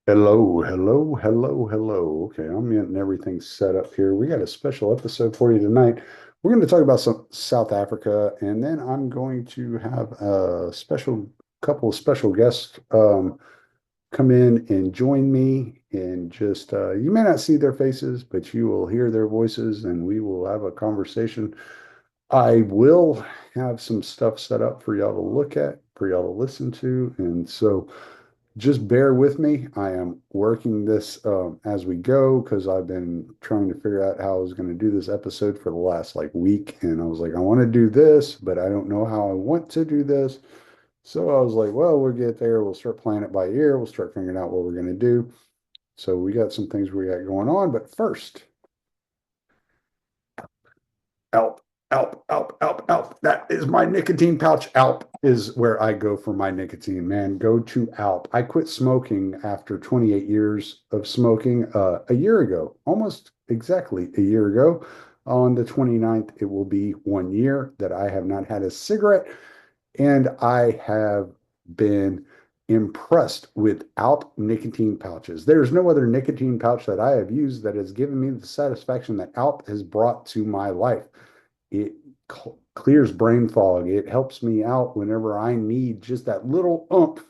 Hello, hello, hello, hello. Okay, I'm getting everything set up here. We got a special episode for you tonight. We're going to talk about some South Africa, and then I'm going to have a special couple of special guests come in and join me. And just you may not see their faces, but you will hear their voices, and we will have a conversation. I will have some stuff set up for y'all to look at, for y'all to listen to, and so just bear with me. I am working this as we go because I've been trying to figure out how I was going to do this episode for the last like week. And I was like, I want to do this, but I don't know how I want to do this. So I was like, well, we'll get there. We'll start playing it by ear. We'll start figuring out what we're going to do. So we got some things we got going on. But first, Alp, Alp. That is my nicotine pouch. Alp is where I go for my nicotine, man. Go to Alp. I quit smoking after 28 years of smoking a year ago, almost exactly a year ago. On the 29th, it will be 1 year that I have not had a cigarette, and I have been impressed with Alp nicotine pouches. There's no other nicotine pouch that I have used that has given me the satisfaction that Alp has brought to my life. It clears brain fog. It helps me out whenever I need just that little oomph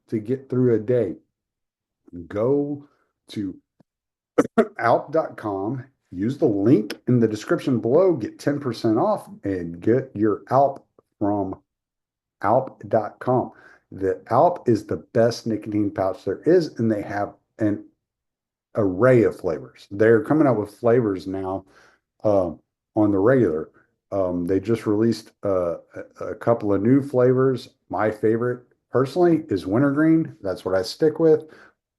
to get through a day. Go to alp.com, use the link in the description below, get 10% off, and get your Alp from alp.com. The Alp is the best nicotine pouch there is, and they have an array of flavors. They're coming out with flavors now on the regular. They just released a couple of new flavors. My favorite personally is wintergreen. That's what I stick with.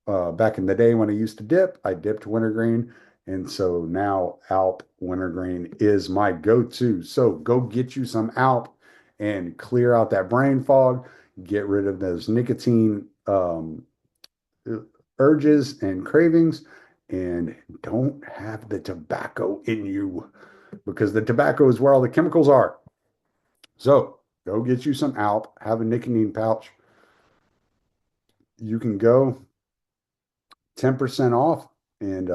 Back in the day when I used to dip, I dipped wintergreen. And so now Alp wintergreen is my go-to. So go get you some Alp and clear out that brain fog, get rid of those nicotine urges and cravings, and don't have the tobacco in you because the tobacco is where all the chemicals are. So go get you some Alp, have a nicotine pouch. You can go 10% off and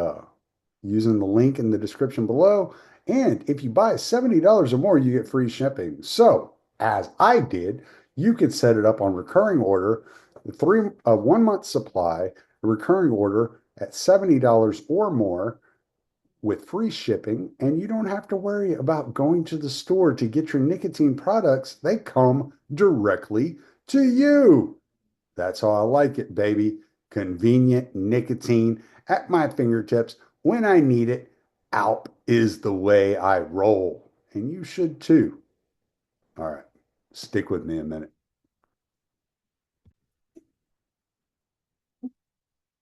using the link in the description below. And if you buy $70 or more, you get free shipping. So as I did, you could set it up on recurring order, 1 month supply, a recurring order at $70 or more with free shipping, and you don't have to worry about going to the store to get your nicotine products. They come directly to you. That's how I like it, baby. Convenient nicotine at my fingertips when I need it. Alp is the way I roll, and you should too. All right, stick with me a minute.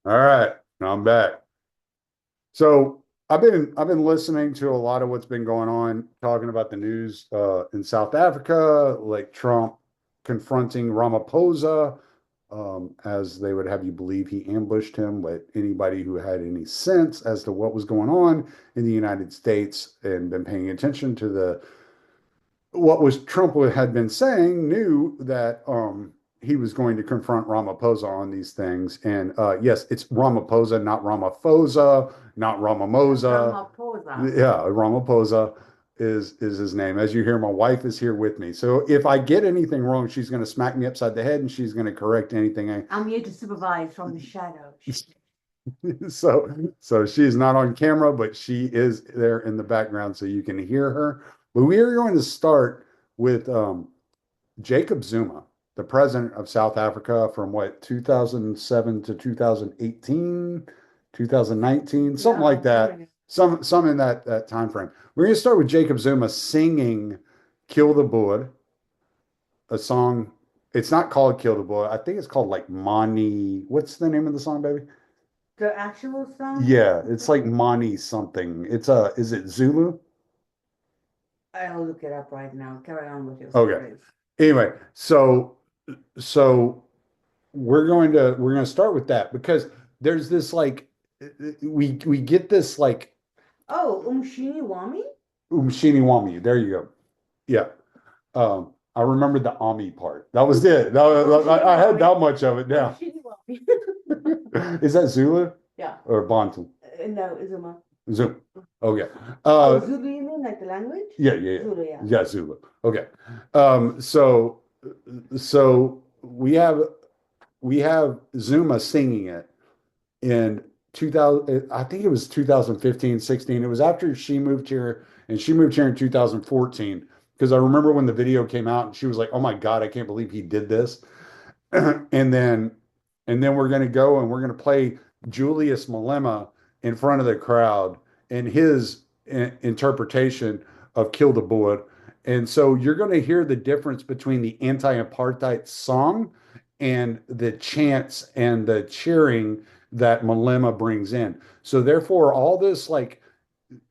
All right, I'm back. So I've been listening to a lot of what's been going on, talking about the news in South Africa, like Trump confronting Ramaphosa, as they would have you believe he ambushed him. But anybody who had any sense as to what was going on in the United States and been paying attention to the what was Trump had been saying knew that he was going to confront Ramaphosa on these things. And yes, it's Ramaphosa, not Ramaphosa, not Ramamosa. Ramaphosa. Yeah, Ramaphosa is his name. As you hear, my wife is here with me. So if I get anything wrong, she's going to smack me upside the head and she's going to correct anything. I'm here to supervise from the shadows. So she's not on camera, but she is there in the background so you can hear her. But we are going to start with Jacob Zuma, the president of South Africa from what, 2007 to 2018, 2019, something like that. Some in that time frame. We're going to start with Jacob Zuma singing "Kill the Boer," a song. It's not called "Kill the Boer." I think it's called like Mani. What's the name of the song, baby? The actual song? Yeah, it's like Mani something. Is it Zulu? I'll look it up right now. Carry on with your Okay. stories. Anyway, so we're going to start with that because there's this like we get this like Oh, Umshini Wami? Umshini Wami. There you go. Yeah. I remember the Ami part. That was it. I Umshini had Wami. that much of it down. Umshini Wami. Is that Zulu Yeah. or Bantu? No, Zuma. Zulu. Okay. Oh, Zulu, you mean like the language? Yeah. Zulu, yeah. Yeah, Zulu. Okay. So we have Zuma singing it in 2000, I think it was 2015, 16. It was after she moved here, and she moved here in 2014. Because I remember when the video came out and she was like, "Oh my God, I can't believe he did this." And then we're gonna go and we're gonna play Julius Malema in front of the crowd and his interpretation of Kill the Boer. And so you're gonna hear the difference between the anti-apartheid song and the chants and the cheering that Malema brings in. So therefore, all this like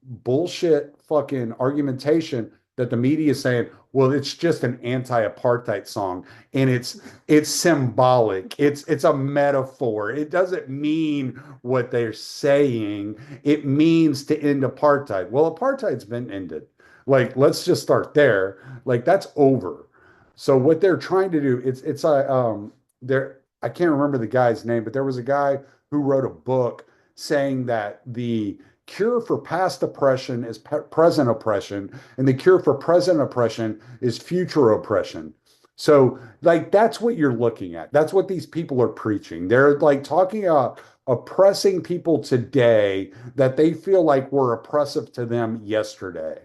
bullshit fucking argumentation that the media is saying, well, it's just an anti-apartheid song and it's symbolic. It's a metaphor. It doesn't mean what they're saying. It means to end apartheid. Well, apartheid's been ended. Like, let's just start there. Like, that's over. So what they're trying to do, it's a there I can't remember the guy's name, but there was a guy who wrote a book saying that the cure for past oppression is present oppression, and the cure for present oppression is future oppression. So, like, that's what you're looking at. That's what these people are preaching. They're like talking about oppressing people today that they feel like were oppressive to them yesterday.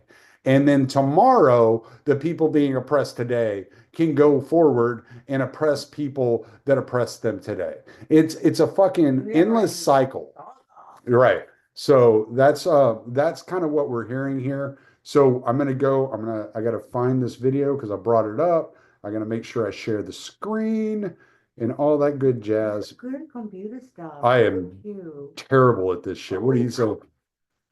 And then tomorrow, the people being oppressed today can go forward and oppress people that oppress them today. It's a fucking endless cycle. Right. So that's kind of what we're hearing here. So I gotta find this video because I brought it up. I gotta make sure I share the screen and all that good jazz. Good computer stuff. I am Thank you. terrible at this shit. What are you so?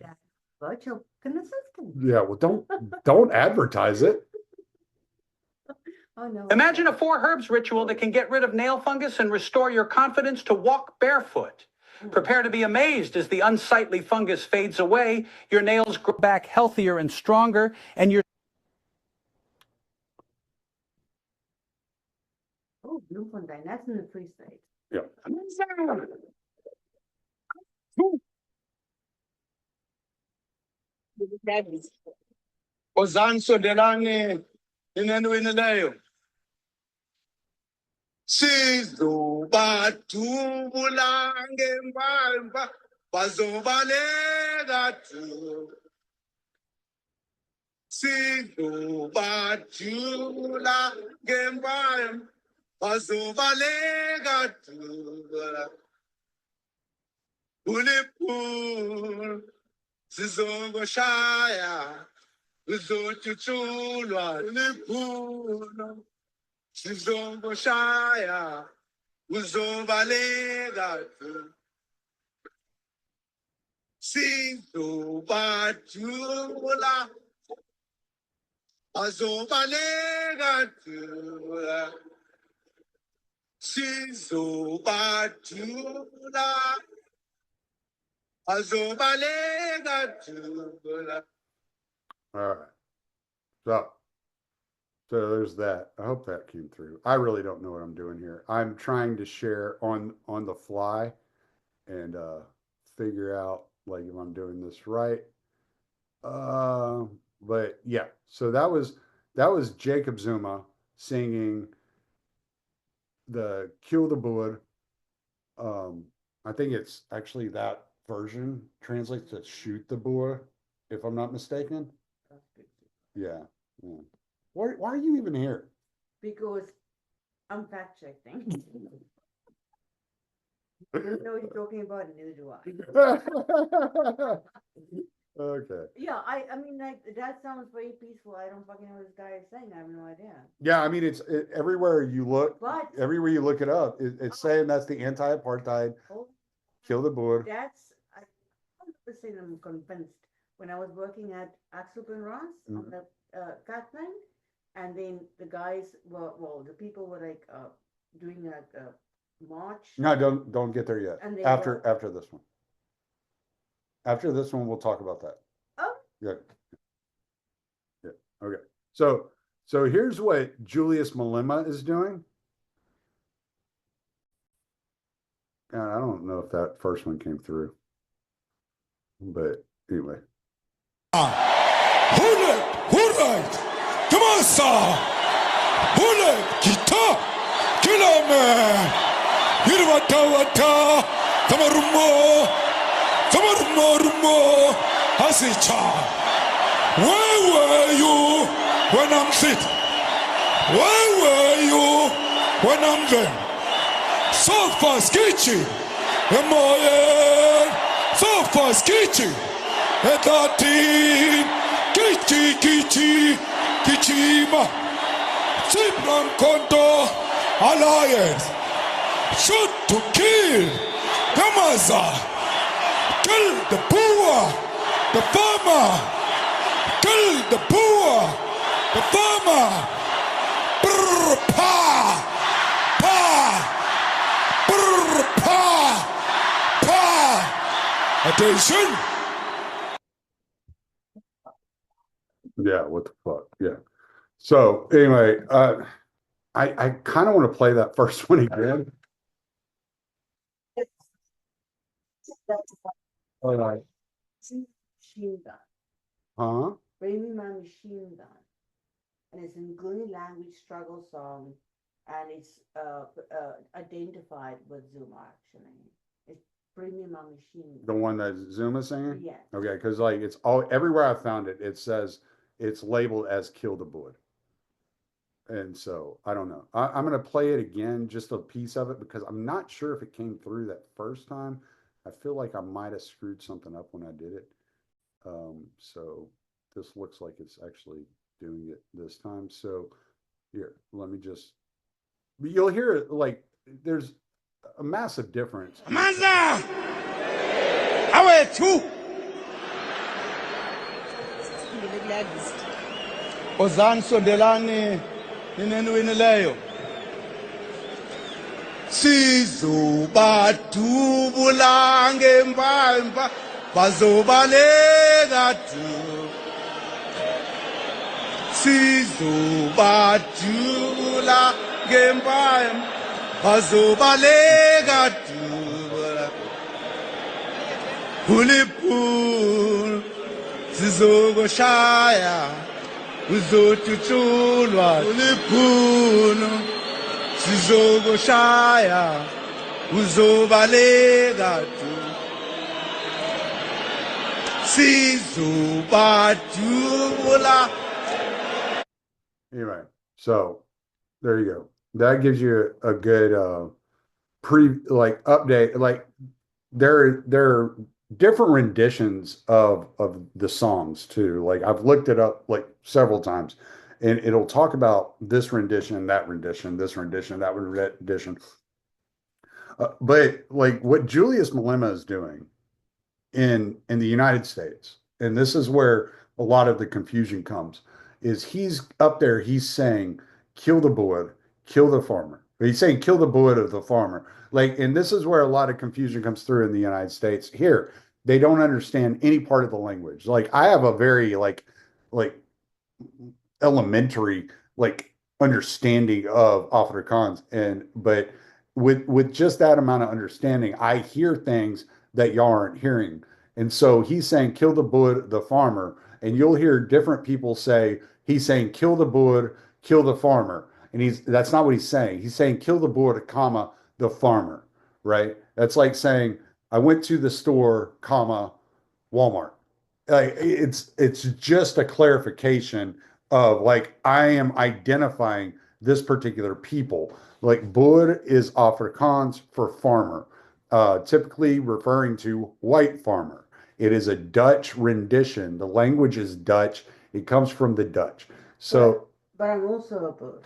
That's virtual assistant. Yeah, well, don't advertise it. Oh no. Imagine a 4 herbs ritual that can get rid of nail fungus and restore your confidence to walk barefoot. Prepare to be amazed as the unsightly fungus fades away, your nails grow back healthier and stronger, and your... Oh, Bloemfontein, that's in the Free State. Yeah. Ozanisodelane inenwinileyo sizobathula ngembamba bazobaleka tu sizobathula ngembamba bazobaleka tu uliphul sizokushaya uzotshutshulwa liphula sizokushaya uzobaleka sizobathula azobaleka sizobathula azobaleka All right. So there's that. I hope that came through. I really don't know what I'm doing here. I'm trying to share on the fly and figure out like if I'm doing this right. But yeah, so that was Jacob Zuma singing the Kill the Boer. I think it's actually that version translates to shoot the Boer, if I'm not mistaken. Yeah. Why are you even here? Because I'm fact checking. I don't know what you're talking about, and neither do I. Okay. Yeah, I mean, like, that sounds very peaceful. I don't fucking know what this guy is saying. I have no idea. Yeah, I mean, everywhere you look, But everywhere you look it up, it's saying that's the anti-apartheid, kill the Boer. That's, I 100% am convinced. When I was working at Axel and Ross on the cat thing, and then the guys were, well, the people were like doing a march. No, don't get there yet. And they After this one. After this one, we'll talk about that. Oh. Yeah. Okay. So here's what Julius Malema is doing. I don't know if that first one came through, but anyway. Alright, come on, sir. Guitar, killer man. Wata, Rumo, Hasicha. Where were you when I'm sick? Where were you when I'm there? So fast, Kichi. So fast, Kichi. Etati, Kichima. Simran Konto Alliance. Shoot to kill. Kamaza. Kill the poor, the farmer. Kill the poor, the farmer. Brr, pa, brr, pa. Attention. Yeah, what the fuck? Yeah. So anyway, I kind of want to play that first one again. All right. Machine gun. Huh? Bring me my machine gun. And it's in Nguni language struggle song, and it's identified with Zuma actually. It's Bring Me My Machine The Gun. one that Zuma singing? Yes. Okay, because like it's all everywhere I found it, it says it's labeled as Kill the Bood. And so I don't know. I'm gonna play it again, just a piece of it, because I'm not sure if it came through that first time. I feel like I might have screwed something up when I did it. So this looks like it's actually doing it this time. So here, let me just, you'll hear it like there's a massive difference. Amanda! Awe tu! Ozani sondelani ninenwinileyo. Sizobadubula ngempampa bazobaleka tu. Sizobadubula ngempampa bazobaleka tu. Uliphulu sizokushaya uzotutshulwa uliphulu sizokushaya uzobaleka tu sizobadubula. Anyway, so there you go. That gives you a good update. Like there are different renditions of the songs too. Like I've looked it up like several times, and it'll talk about this rendition, that rendition, this rendition, that rendition. But like what Julius Malema is doing in the United States, and this is where a lot of the confusion comes, is he's up there, he's saying, kill the Boer, kill the farmer. He's saying kill the Boer of the farmer. Like, and this is where a lot of confusion comes through in the United States. Here, they don't understand any part of the language. Like, I have a very like elementary understanding of Afrikaans, but with just that amount of understanding, I hear things that y'all aren't hearing. And so he's saying kill the Boer, the farmer, and you'll hear different people say he's saying kill the Boer, kill the farmer. And that's not what he's saying. He's saying kill the Boer, comma, the farmer, right? That's like saying I went to the store, comma, Walmart. Like it's just a clarification of like I am identifying this particular people. Like Boer is Afrikaans for farmer, typically referring to white farmer. It is a Dutch rendition. The language is Dutch. It comes from the Dutch. So, but I'm also a Boer.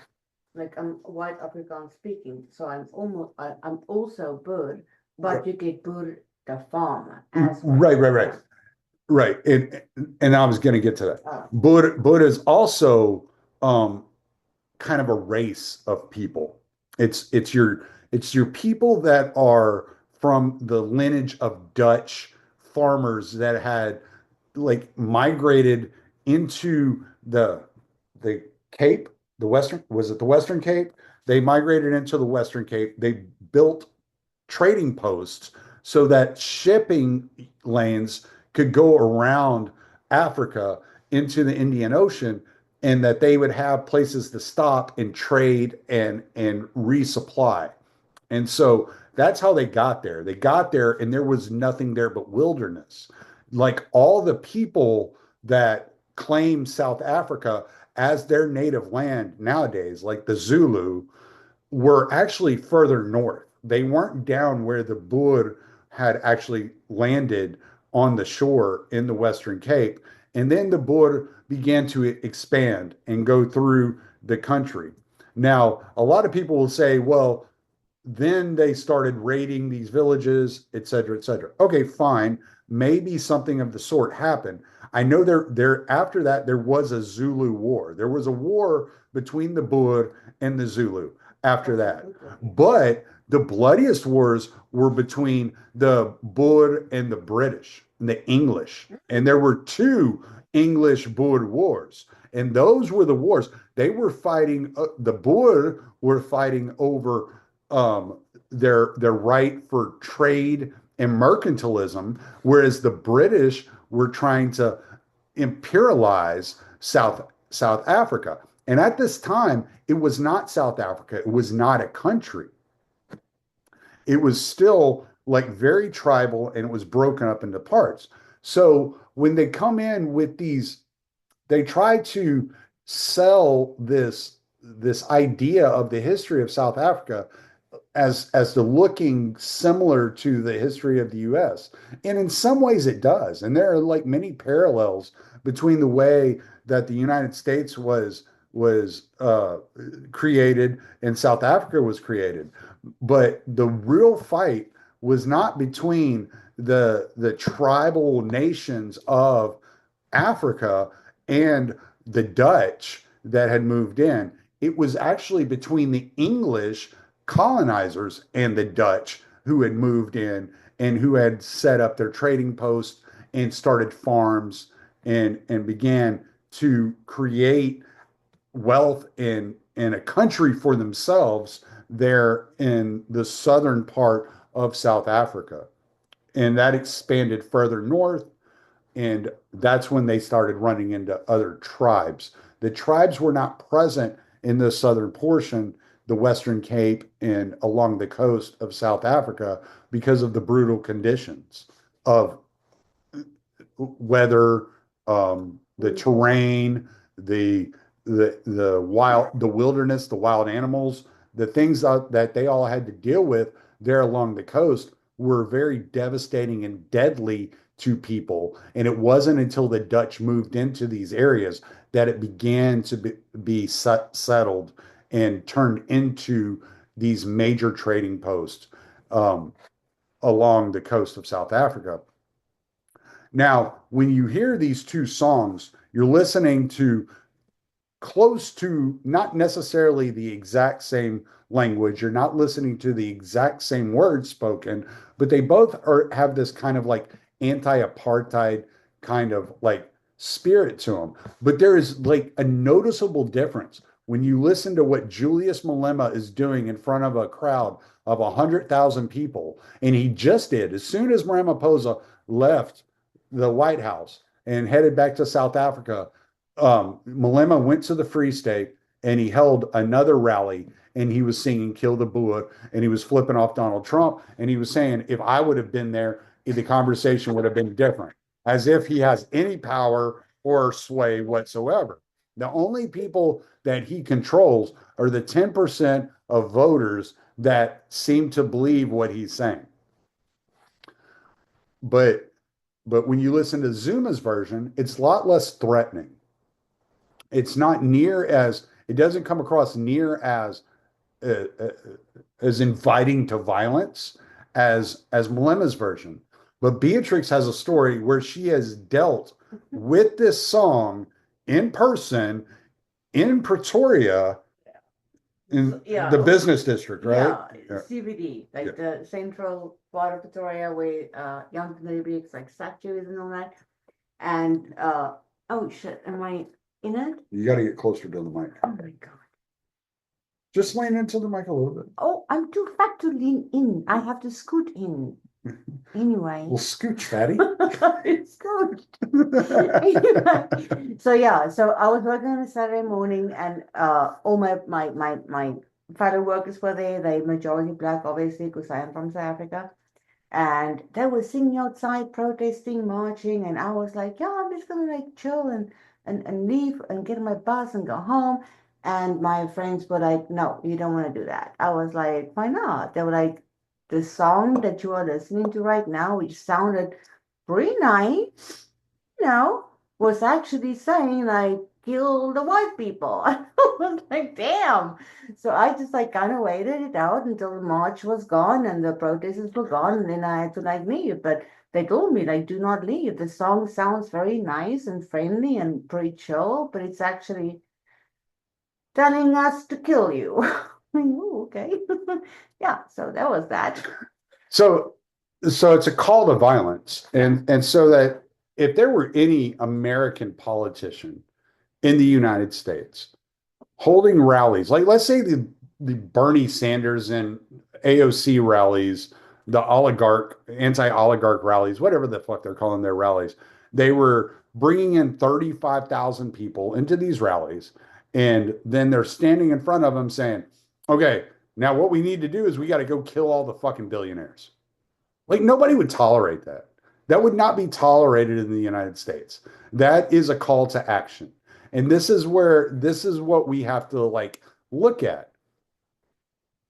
Like I'm white Afrikaans speaking, so I'm also Boer, but you get Boer the farmer as well. Right. And I was going to get to that. Boer is also kind of a race of people. It's your people that are from the lineage of Dutch farmers that had like migrated into the Cape, the Western Cape? They migrated into the Western Cape. They built trading posts so that shipping lanes could go around Africa into the Indian Ocean, and that they would have places to stop and trade and resupply. And so that's how they got there. They got there and there was nothing there but wilderness. Like all the people that claim South Africa as their native land nowadays, like the Zulu, were actually further north. They weren't down where the Boer had actually landed on the shore in the Western Cape. And then the Boer began to expand and go through the country. Now, a lot of people will say, well, then they started raiding these villages, et cetera, et cetera. Okay, fine. Maybe something of the sort happened. I know there after that there was a Zulu war. There was a war between the Boer and the Zulu after that. But the bloodiest wars were between the Boer and the British and the English. And there were two English Boer wars. And those were the wars. They were fighting, the Boer were fighting over their right for trade and mercantilism, whereas the British were trying to imperialize South Africa. And at this time, it was not South Africa. It was not a country. It was still like very tribal, and it was broken up into parts. So when they come in with these, they try to sell this idea of the history of South Africa as the looking similar to the history of the US. And in some ways it does. And there are like many parallels between the way that the United States was created and South Africa was created. But the real fight was not between the tribal nations of Africa and the Dutch that had moved in. It was actually between the English colonizers and the Dutch who had moved in and who had set up their trading posts and started farms and began to create wealth in a country for themselves there in the southern part of South Africa. And that expanded further north, and that's when they started running into other tribes. The tribes were not present in the southern portion, the Western Cape and along the coast of South Africa, because of the brutal conditions of weather, the terrain, the wilderness, the wild animals, the things that they all had to deal with there along the coast were very devastating and deadly to people. And it wasn't until the Dutch moved into these areas that it began to be settled and turned into these major trading posts along the coast of South Africa. Now, when you hear these two songs, you're listening to close to not necessarily the exact same language. You're not listening to the exact same words spoken, but they both have this kind of like anti-apartheid kind of like spirit to them. But there is like a noticeable difference when you listen to what Julius Malema is doing in front of a crowd of 100,000 people. And he just did, as soon as Ramaphosa left the White House and headed back to South Africa, Malema went to the Free State and he held another rally, and he was singing "Kill the Boer," and he was flipping off Donald Trump, and he was saying, if I would have been there, the conversation would have been different, as if he has any power or sway whatsoever. The only people that he controls are the 10% of voters that seem to believe what he's saying. But when you listen to Zuma's version, it's a lot less threatening. It's not near as, it doesn't come across near as inviting to violence as Malema's version. But Beatrix has a story where she has dealt with this song in person in Pretoria, in the business district, right? Yeah, CBD, like the central part of Pretoria where young lyrics like statues and all that. And oh shit, am I in it? You got to get closer to the mic. Oh my God. Just lean into the mic a little bit. Oh, I'm too fat to lean in. I have to scoot in. Anyway. Well, scooch, fatty. It's good. Anyway, so yeah, so I was working on a Saturday morning, and all my fellow workers were there. They majority black, obviously, because I am from South Africa. And they were singing outside, protesting, marching, and I was like, yeah, I'm just gonna like chill and leave and get on my bus and go home. And my friends were like, no, you don't want to do that. I was like, why not? They were like, the song that you are listening to right now, which sounded pretty nice, was actually saying like, kill the white people. I was like, damn. So I just like kind of waited it out until the march was gone and the protesters were gone, and then I had to like leave. But they told me like, do not leave. The song sounds very nice and friendly and pretty chill, but it's actually telling us to kill you. Oh, okay. Yeah, so that was that. So it's a call to violence. And so that if there were any American politician in the United States holding rallies, like let's say the Bernie Sanders and AOC rallies, the anti-oligarch rallies, whatever the fuck they're calling their rallies, they were bringing in 35,000 people into these rallies. And then they're standing in front of them saying, okay, now what we need to do is we got to go kill all the fucking billionaires. Like nobody would tolerate that. That would not be tolerated in the United States. That is a call to action. And this is what we have to like look at.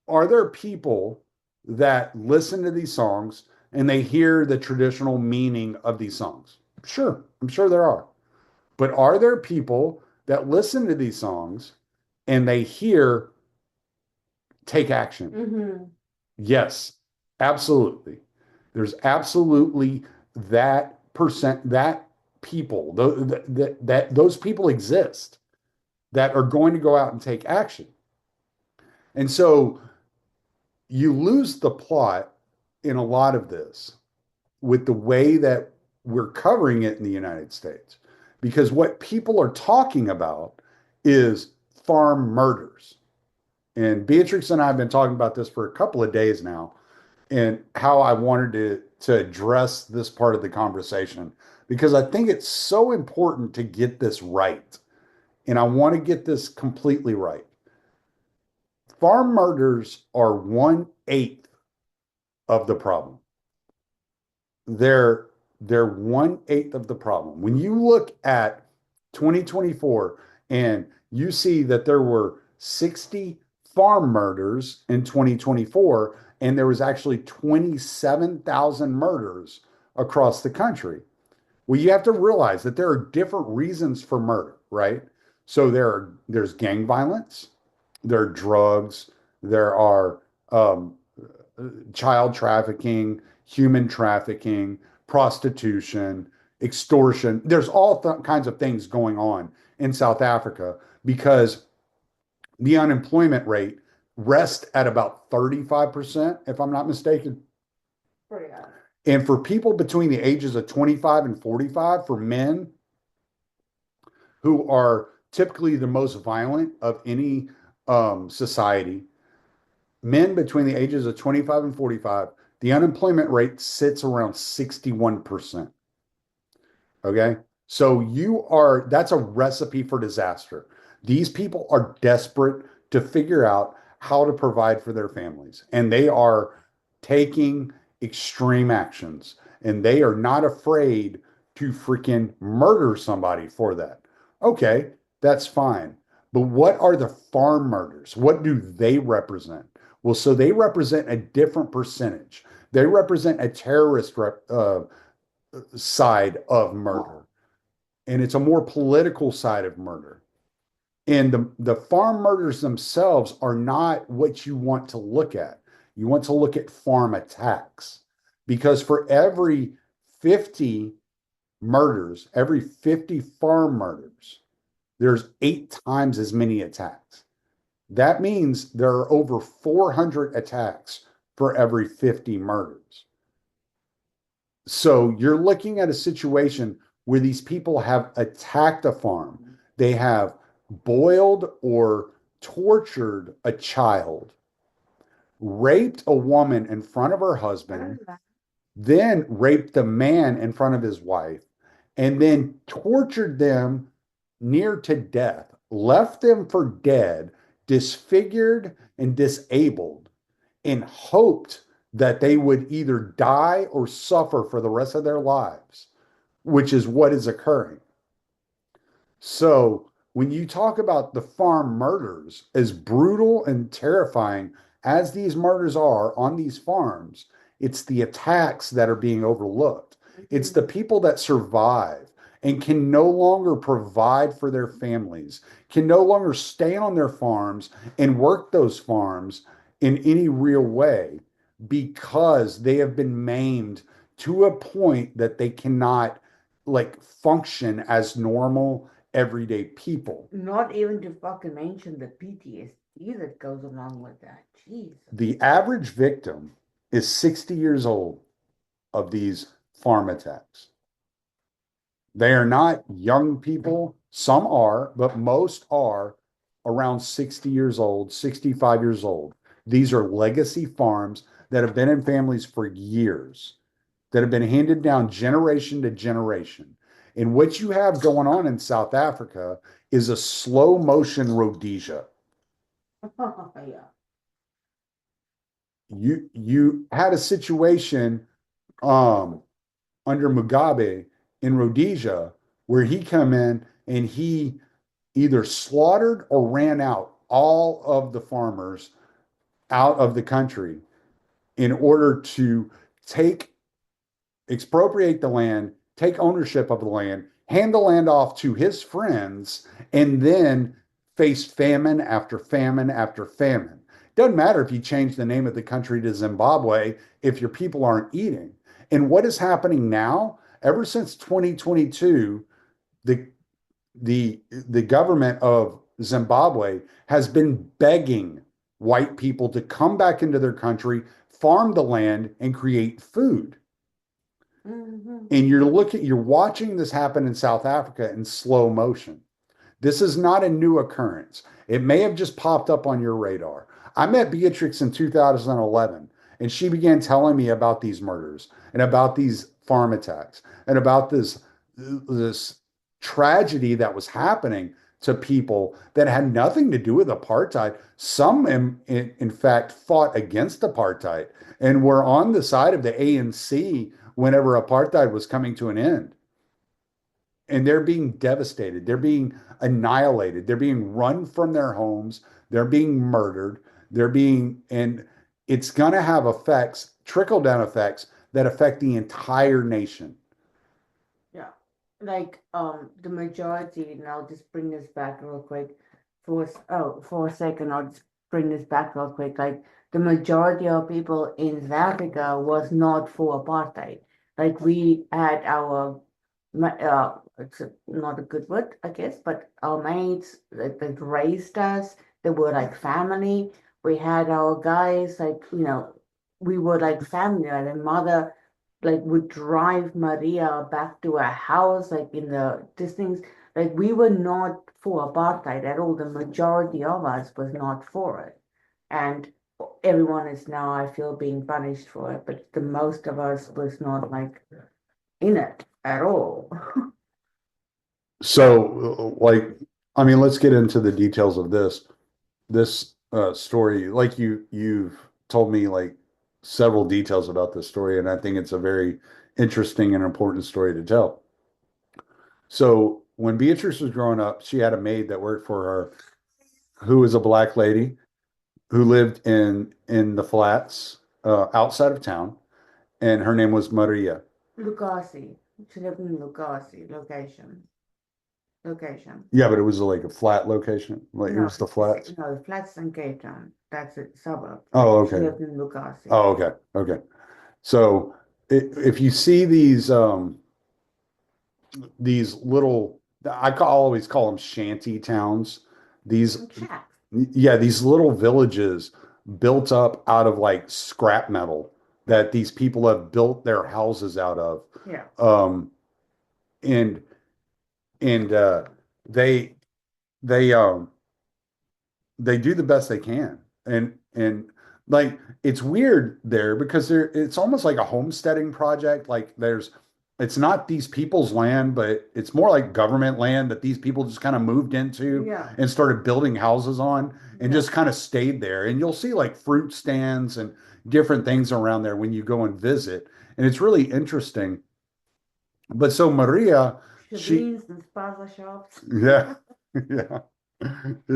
Are there people that listen to these songs and they hear the traditional meaning of these songs? Sure, I'm sure there are. But are there people that listen to these songs and they hear take action? Mm-hmm. Yes, absolutely. There's absolutely that people, those people exist that are going to go out and take action. And so you lose the plot in a lot of this with the way that we're covering it in the United States, because what people are talking about is farm murders. And Beatrix and I have been talking about this for a couple of days now, and how I wanted to address this part of the conversation, because I think it's so important to get this right. And I want to get this completely right. Farm murders are 1/8 of the problem. They're 1/8 of the problem. When you look at 2024 and you see that there were 60 farm murders in 2024, and there was actually 27,000 murders across the country. Well, you have to realize that there are different reasons for murder, right? So there's gang violence, there are drugs, there are child trafficking, human trafficking, prostitution, extortion. There's all kinds of things going on in South Africa because the unemployment rate rests at about 35%, if I'm not mistaken. Pretty hard. And for people between the ages of 25 and 45, for men who are typically the most violent of any society, men between the ages of 25 and 45, the unemployment rate sits around 61%. Okay. So that's a recipe for disaster. These people are desperate to figure out how to provide for their families, and they are taking extreme actions, and they are not afraid to freaking murder somebody for that. Okay, that's fine. But what are the farm murders? What do they represent? Well, so they represent a different percentage. They represent a terrorist side of murder, and it's a more political side of murder. And the farm murders themselves are not what you want to look at. You want to look at farm attacks, because for every 50 murders, every 50 farm murders, there's 8 times as many attacks. That means there are over 400 attacks for every 50 murders. So you're looking at a situation where these people have attacked a farm. They have boiled or tortured a child, raped a woman in front of her husband, then raped the man in front of his wife, and then tortured them near to death, left them for dead, disfigured and disabled, and hoped that they would either die or suffer for the rest of their lives, which is what is occurring. So when you talk about the farm murders, as brutal and terrifying as these murders are on these farms, it's the attacks that are being overlooked. It's the people that survive and can no longer provide for their families, can no longer stay on their farms and work those farms in any real way because they have been maimed to a point that they cannot like function as normal everyday people. Not even to fucking mention the PTSD that goes along with that. Jeez. The average victim is 60 years old of these farm attacks. They are not young people. Some are, but most are around 60 years old, 65 years old. These are legacy farms that have been in families for years, that have been handed down generation to generation. And what you have going on in South Africa is a slow motion Rhodesia. Yeah. You had a situation under Mugabe in Rhodesia where he come in and he either slaughtered or ran out all of the farmers out of the country in order to expropriate the land, take ownership of the land, hand the land off to his friends, and then face famine after famine after famine. Doesn't matter if you change the name of the country to Zimbabwe if your people aren't eating. And what is happening now? Ever since 2022, the government of Zimbabwe has been begging white people to come back into their country, farm the land, and create food. Mm-hmm. And you're watching this happen in South Africa in slow motion. This is not a new occurrence. It may have just popped up on your radar. I met Beatrix in 2011, and she began telling me about these murders and about these farm attacks and about this tragedy that was happening to people that had nothing to do with apartheid. Some, in fact, fought against apartheid and were on the side of the ANC whenever apartheid was coming to an end. And they're being devastated. They're being annihilated. They're being run from their homes. They're being murdered. And it's going to have effects, trickle down effects that affect the entire nation. Yeah. Like the majority, and I'll just bring this back real quick for a second, I'll just bring this back real quick. Like the majority of people in South Africa was not for apartheid. Like we had our it's not a good word, I guess, but our mates that raised us, they were like family. We had our guys, like, we were like family. Like, and mother, like, would drive Maria back to her house, like in the distance. Like, we were not for apartheid at all. The majority of us was not for it. And everyone is now, I feel, being punished for it, but the most of us was not like in it at all. So, let's get into the details of this story. Like you've told me like several details about this story, and I think it's a very interesting and important story to tell. So when Beatrice was growing up, she had a maid that worked for her who was a black lady who lived in the flats outside of town, and her name was Maria. Lukasi. She lived in Lukasi location. Yeah, but it was like a flat location. Like it No, was the flats. No, the flats in Cape Town. That's a suburb. Oh, She okay. lived in Lukasi. Oh, okay. So if you see these little, always call them shanty towns. These Shacks. these little villages built up out of like scrap metal that these people have built their houses out of. Yeah. And they they do the best they can. And like it's weird there because it's almost like a homesteading project. Like it's not these people's land, but it's more like government land that these people just kind of moved into Yeah. and started building houses on and Yeah. just kind of stayed there. And you'll see like fruit stands and different things around there when you go and visit. And it's really interesting. But so Maria, she, Shavines and spaza shops. yeah, yeah.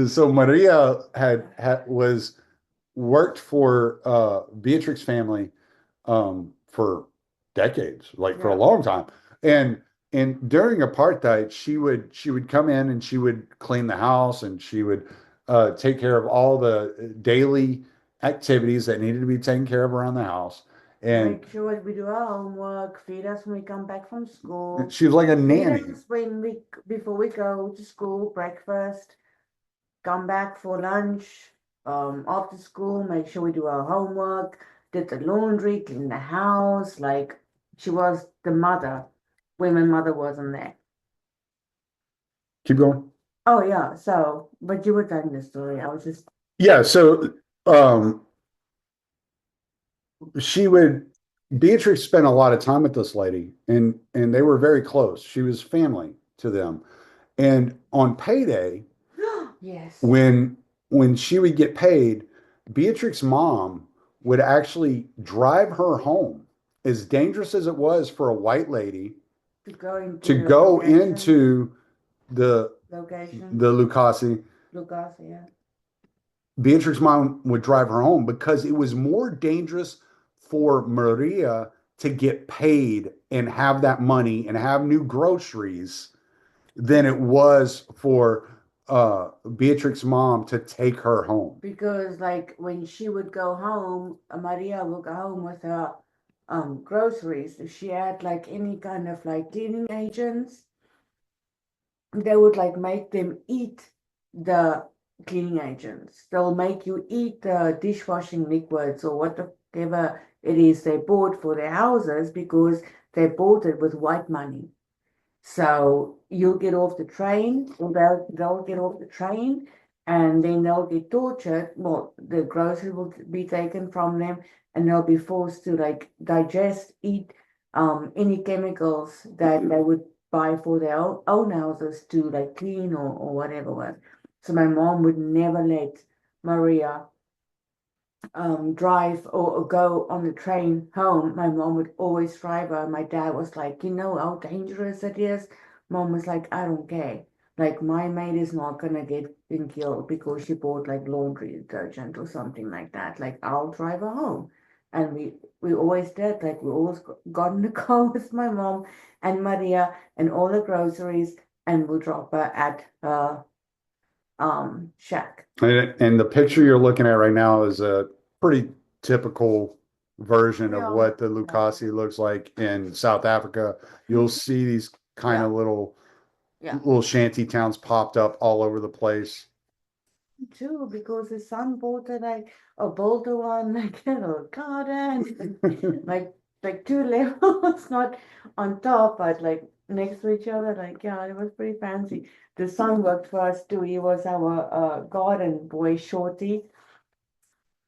So Maria had was worked for Beatrix family for decades, like for a Yeah. long time. And during apartheid, she would come in and she would clean the house and she would take care of all the daily activities that needed to be taken care of around the house. And Make sure we do our homework, feed us when we come back from school. she was like a Feed nanny. us before we go to school, breakfast, come back for lunch, after school, make sure we do our homework, did the laundry, clean the house. Like she was the mother when my mother wasn't there. Keep going. Oh yeah, so but you were telling the story. I was just Yeah, so um she would Beatrix spent a lot of time with this lady and they were very close. She was family to them. And on payday, yes. when she would get paid, Beatrix's mom would actually drive her home, as dangerous as it was for a white lady To go into to the go location. into the Location. Lucasi. Lucas, yeah. Beatrix's mom would drive her home because it was more dangerous for Maria to get paid and have that money and have new groceries than it was for Beatrix's mom to take her home. Because like when she would go home, Maria would go home with her groceries. If she had like any kind of like cleaning agents, they would like make them eat the cleaning agents. They'll make you eat the dishwashing liquids or whatever it is they bought for their houses because they bought it with white money. So you'll get off the train, or they'll get off the train, and then they'll get tortured. Well, the groceries will be taken from them, and they'll be forced to like digest, eat any chemicals that they would buy for their own houses to like clean or whatever was. So my mom would never let Maria drive or go on the train home. My mom would always drive her. My dad was like, you know how dangerous it is. Mom was like, I don't care. Like my maid is not gonna get killed because she bought like laundry detergent or something like that. Like I'll drive her home. And we always did, like we always got in the car with my mom and Maria and all the groceries and we'll drop her at her shack. And the picture you're looking at right now is a pretty typical version Yeah. of what the Lucasi looks like in South Africa. You'll see these kind of little shanty towns popped up all over the place. Too, because his son bought a bolder one, like a little garden, like two levels, not on top, but like next to each other. Like yeah, it was pretty fancy. The son worked for us too. He was our garden boy, Shorty.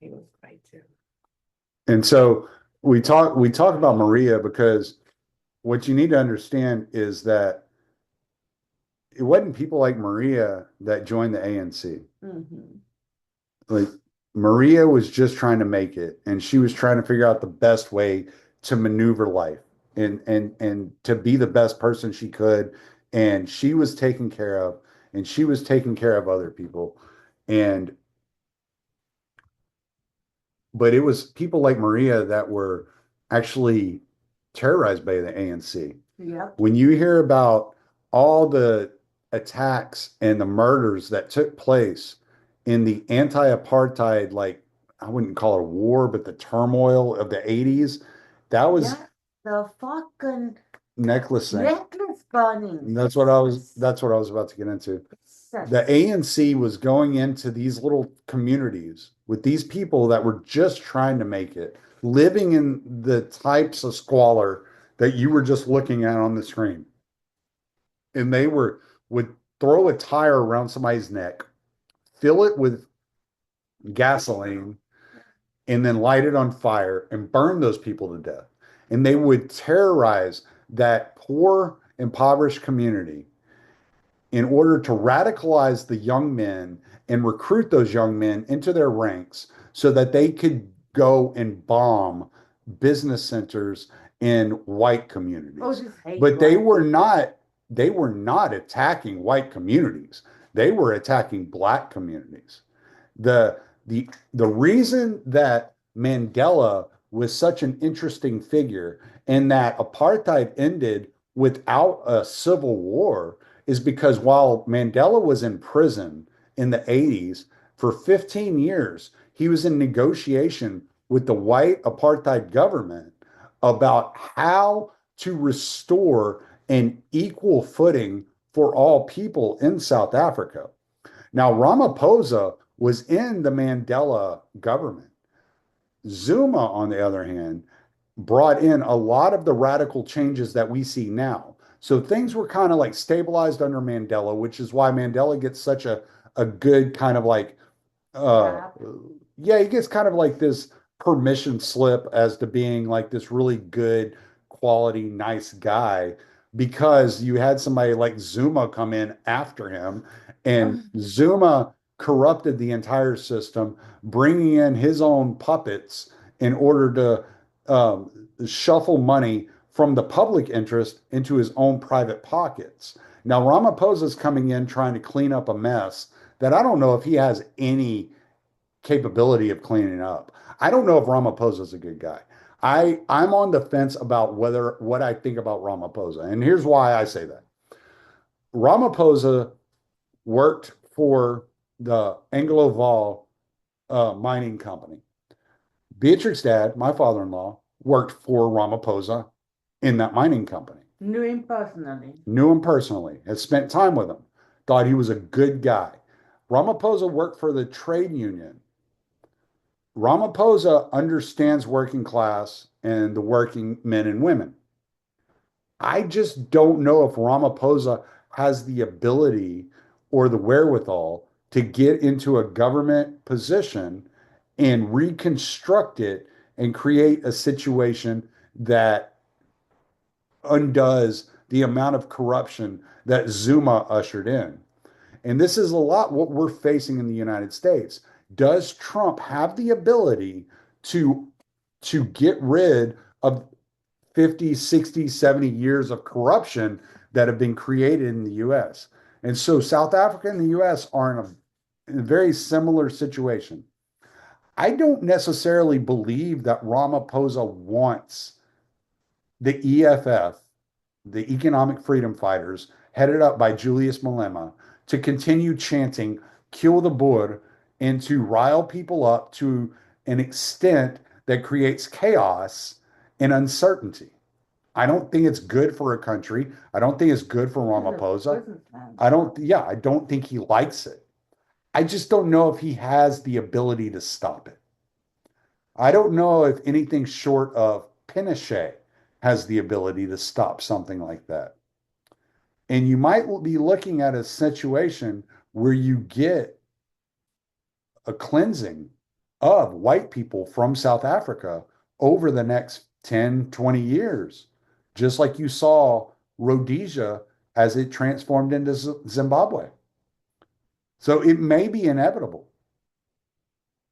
He was great too. And so we talk about Maria because what you need to understand is that it wasn't people like Maria that joined the ANC. Mm-hmm. Like Maria was just trying to make it, and she was trying to figure out the best way to maneuver life and to be the best person she could. And she was taken care of, and she was taking care of other people. But it was people like Maria that were actually terrorized by the ANC. Yep. When you hear about all the attacks and the murders that took place in the anti-apartheid, like I wouldn't call it a war, but the turmoil of the 80s, that was the fucking necklace burning. That's what I was about to get into. The ANC was going into these little communities with these people that were just trying to make it, living in the types of squalor that you were just looking at on the screen. And they would throw a tire around somebody's neck, fill it with gasoline and then light it on fire and burn those people to death. And they would terrorize that poor, impoverished community in order to radicalize the young men and recruit those young men into their ranks so that they could go and bomb business centers in white communities. Oh, just hate But they black were people. not attacking white communities. They were attacking black communities. The the reason that Mandela was such an interesting figure and that apartheid ended without a civil war is because while Mandela was in prison in the 80s for 15 years, he was in negotiation with the white apartheid government about how to restore an equal footing for all people in South Africa. Now, Ramaphosa was in the Mandela government. Zuma, on the other hand, brought in a lot of the radical changes that we see now. So things were kind of like stabilized under Mandela, which is why Mandela gets such a good kind of like uh Rap. yeah, he gets kind of like this permission slip as to being like this really good quality nice guy because you had somebody like Zuma come in after him and Zuma corrupted the entire system, bringing in his own puppets in order to shuffle money from the public interest into his own private pockets. Now, Ramaphosa is coming in trying to clean up a mess that I don't know if he has any capability of cleaning up. I don't know if Ramaphosa is a good guy. I'm on the fence about whether what I think about Ramaphosa, and here's why I say that. Ramaphosa worked for the Anglo-Val mining company. Beatrix's dad, my father-in-law, worked for Ramaphosa in that mining company. Knew him personally. Knew him personally, had spent time with him, thought he was a good guy. Ramaphosa worked for the trade union. Ramaphosa understands working class and the working men and women. I just don't know if Ramaphosa has the ability or the wherewithal to get into a government position and reconstruct it and create a situation that undoes the amount of corruption that Zuma ushered in. And this is a lot what we're facing in the United States. Does Trump have the ability to get rid of 50, 60, 70 years of corruption that have been created in the US? And so South Africa and the US are in a very similar situation. I don't necessarily believe that Ramaphosa wants the EFF, the Economic Freedom Fighters, headed up by Julius Malema, to continue chanting "Kill the Boer" and to rile people up to an extent that creates chaos and uncertainty. I don't think it's good for a country. I don't think it's good for Ramaphosa. I don't think he likes it. I just don't know if he has the ability to stop it. I don't know if anything short of Pinochet has the ability to stop something like that. And you might be looking at a situation where you get a cleansing of white people from South Africa over the next 10, 20 years, just like you saw Rhodesia as it transformed into Zimbabwe. So it may be inevitable.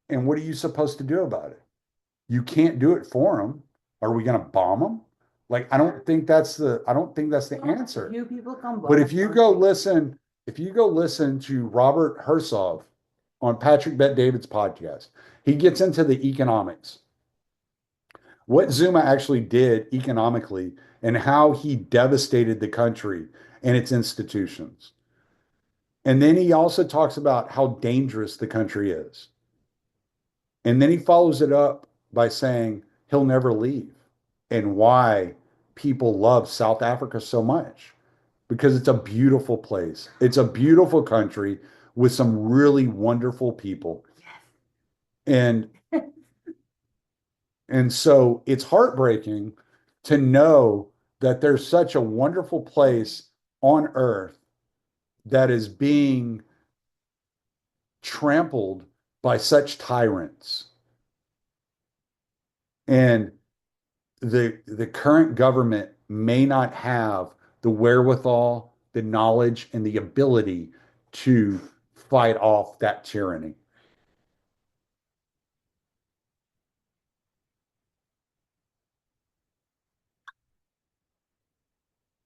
And what are you supposed to do about it? You can't do it for them. Are we going to bomb them? Like, I don't think that's the answer. You people come But if you go listen to Robert Hersov on Patrick Bet-David's podcast, he gets into the economics. What Zuma actually did economically and how he devastated the country and its institutions. And then he also talks about how dangerous the country is. And then he follows it up by saying he'll never leave and why people love South Africa so much. Because it's a beautiful place. It's a beautiful country with some really wonderful people. And so it's heartbreaking to know that there's such a wonderful place on earth that is being trampled by such tyrants. And the current government may not have the wherewithal, the knowledge, and the ability to fight off that tyranny.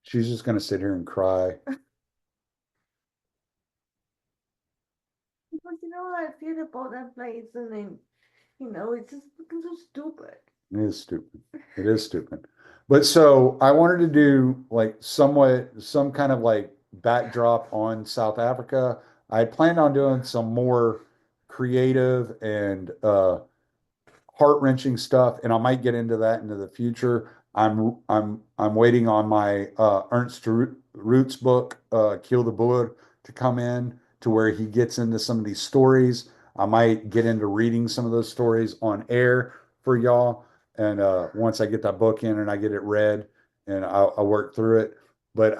She's just going to sit here and cry. But you know how I feel about that place, and then, it's just looking so stupid. It is stupid. It is stupid. But so I wanted to do like some kind of like backdrop on South Africa. I planned on doing some more creative and heart-wrenching stuff, and I might get into that into the future. I'm waiting on my Ernst Roots book, Kill the Boer, to come in to where he gets into some of these stories. I might get into reading some of those stories on air for y'all. And once I get that book in and I get it read and I'll work through it. But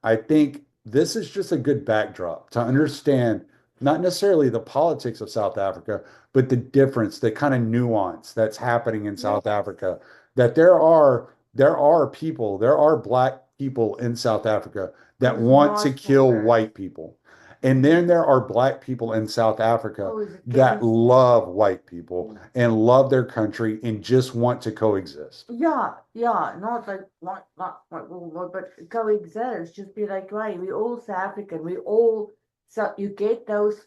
I think this is just a good backdrop to understand not necessarily the politics of South Africa, but the difference, the kind of nuance that's happening in South Africa, that there are people, there are black people in South Africa that Who's want to not kill for that. white people. And then there are black people in South Africa Oh, is it that getting- love white people and love their country and just want to coexist. Yeah, not like not but coexist. Just be like, right, we all South African. We all, so you get those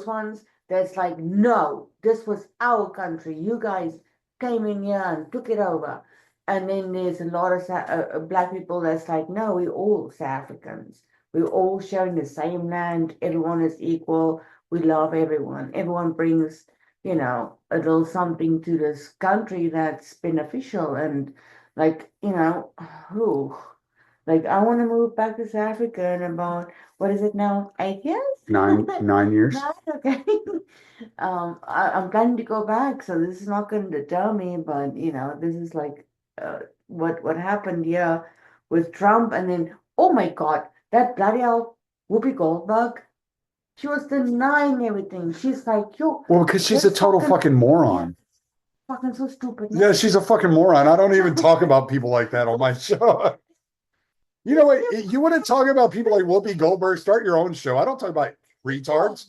ones that's like, no, this was our country. You guys came in here and took it over. And then there's a lot of black people that's like, no, we all South Africans. We're all sharing the same land. Everyone is equal. We love everyone. Everyone brings, a little something to this country that's beneficial. And like, who? Like, I want to move back to South Africa in about, what is it now? 8 years? 9 years. Nine, okay. I'm planning to go back, so this is not going to deter me, but this is like what happened here with Trump, and then, oh my God, that bloody hell Whoopi Goldberg, she was denying everything. She's like, yo, Well, because she's a that's total fucking moron. fucking so stupid. Yeah, she's a fucking moron. I don't even talk about people like that on my show. You know what? You want to talk about people like Whoopi Goldberg? Start your own show. I don't talk about retards.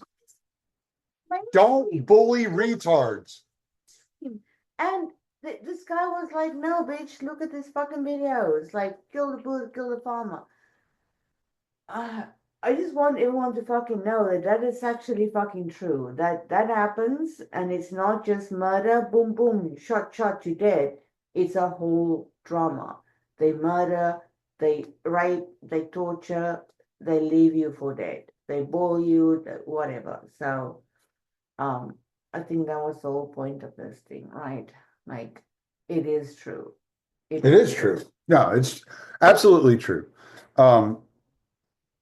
Don't bully retards. And this guy was like, no, bitch, look at this fucking videos. Like, kill the bull, kill the farmer. I just want everyone to fucking know that is actually fucking true. That happens, and it's not just murder, boom, boom, shot, you're dead. It's a whole drama. They murder, they rape, they torture, they leave you for dead. They boil you, whatever. So, I think that was the whole point of this thing, right? Like, it is true. It is true. No, it's absolutely true.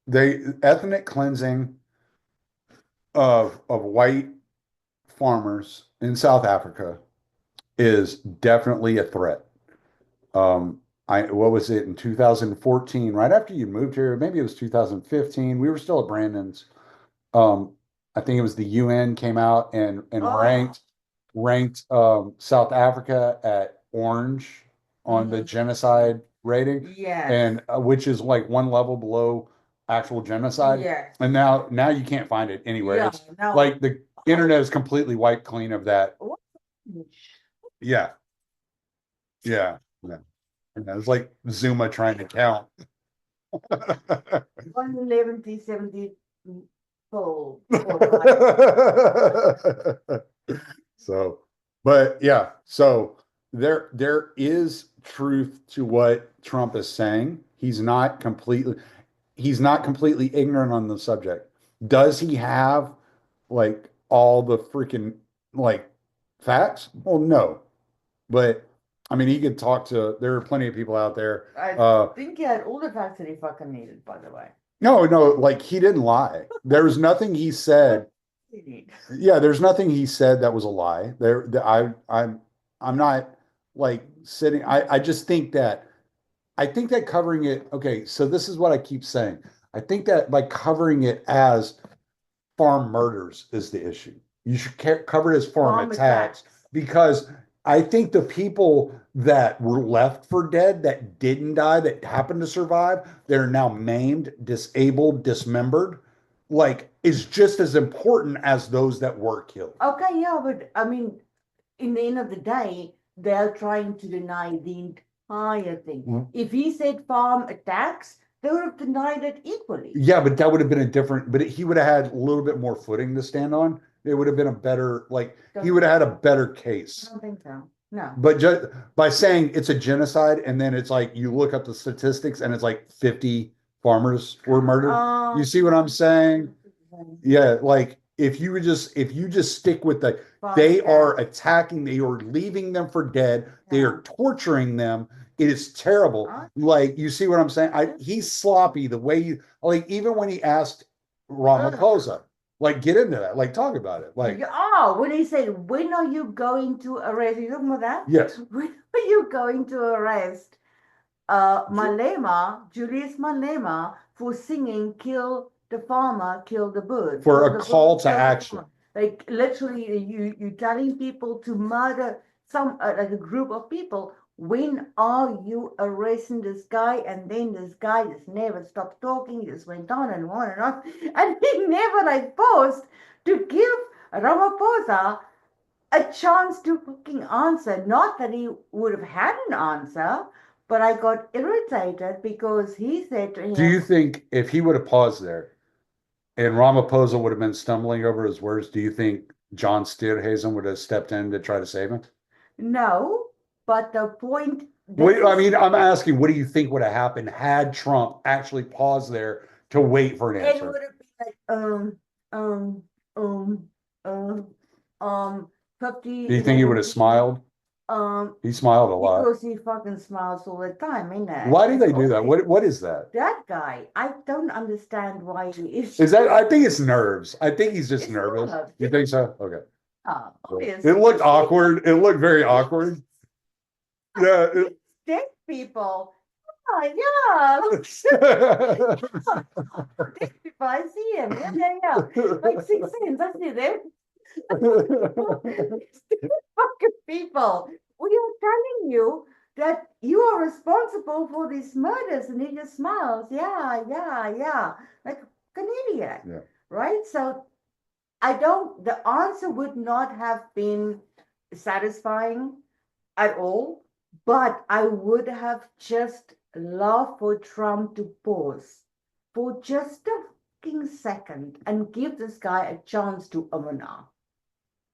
The ethnic cleansing of white farmers in South Africa is definitely a threat. What was it in 2014, right after you moved here? Maybe it was 2015. We were still at Brandon's. I think it was the UN came out and ranked South Africa at orange on the genocide rating, Yes. and which is like one level below actual genocide. Yes. And now you can't find it anywhere. Yeah, It's no. like the internet is completely wiped clean of that. Yeah. Yeah. It's like Zuma trying to count. 111 T70 full. So, but yeah, so there is truth to what Trump is saying. He's not completely ignorant on the subject. Does he have like all the freaking like facts? Well, no. But I mean, he could talk to, there are plenty of people out there. I think he had all the facts that he fucking needed, by the way. No, like he didn't lie. There was nothing he said. He need. Yeah, there's nothing he said that was a lie. I'm not like sitting. I just think that covering it. Okay, so this is what I keep saying. I think that by covering it as farm murders is the issue. You should cover it as farm Farm attacks because I think the people that were left for dead that didn't die, that happened to survive, they're now maimed, disabled, dismembered, like is just as important as those that were killed. Okay, yeah, but I mean, in the end of the day, they're trying to deny the entire thing. Mhm. If he said farm attacks, they would have denied it equally. Yeah, but that would have been a different, but he would have had a little bit more footing to stand on. It would have been a better, like, he would have had a better I case. don't think so. No. But just by saying it's a genocide, and then it's like you look up the statistics and it's like 50 farmers were murdered. You see what I'm saying? Yeah, like if you just stick with the Farm they are attacks. attacking, they are leaving them for dead, they are torturing them. It is terrible. Huh? Like you see what I'm saying? He's sloppy the way you like even when he asked Ramaphosa, like get into that, like talk about it. Like Oh, when he said, when are you going to arrest? You talking about that? yes. When are you going to arrest Malema, Julius Malema, for singing "Kill the Farmer, Kill the Bird"? For Kill a the call bird, to kill the action. farmer. Like literally, you telling people to murder some like a group of people. When are you arresting this guy? And then this guy just never stopped talking. He just went on and on and on, and he never like paused to give Ramaphosa a chance to fucking answer. Not that he would have had an answer, but I got irritated because he said to him, Do you think if he would have paused there and Ramaphosa would have been stumbling over his words, do you think John Steerhazen would have stepped in to try to save him? no, but the point. Wait, I mean, I'm asking, what do you think would have happened had Trump actually paused there to wait for an It answer? would have been like 50. Do you think he would have smiled? He smiled a lot. Because he fucking smiles all the time, innit? Why do they do that? Obviously, What is that? that guy, I don't understand why he is. Is that I think it's nerves. I think he's just It's nervous. nerves. You think so? Okay. Obviously. It looked awkward. It looked very awkward. Yeah. Dead people. Yeah. Dead people, I see him. Yeah. Like 6 Sense, I see them. Fucking people. We are telling you that you are responsible for these murders, and he just smiles. Yeah. Like an idiot. Yeah. Right? So the answer would not have been satisfying at all, but I would have just loved for Trump to pause for just a fucking second and give this guy a chance to amana.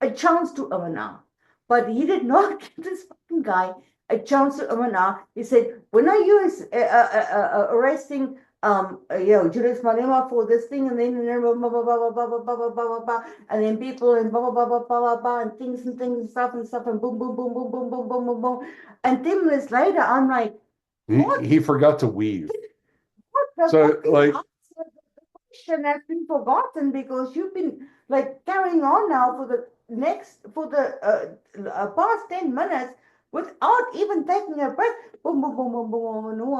A chance to amana. But he did not give this fucking guy a chance to amana. He said, when are you arresting Julius Malema for this thing, and then blah, blah, blah, blah, blah, blah, blah, blah, blah, blah, and then people and blah, blah, blah, blah, blah, blah, and things and stuff and boom, boom, boom, boom, boom, boom, boom, boom, boom. And 10 minutes later, I'm like, what? He forgot to weave. What the So, fucking like- answer? The question has been forgotten because you've been like carrying on now for the past 10 minutes without even taking a breath. Boom, boom, boom, boom, boom, boom, boom,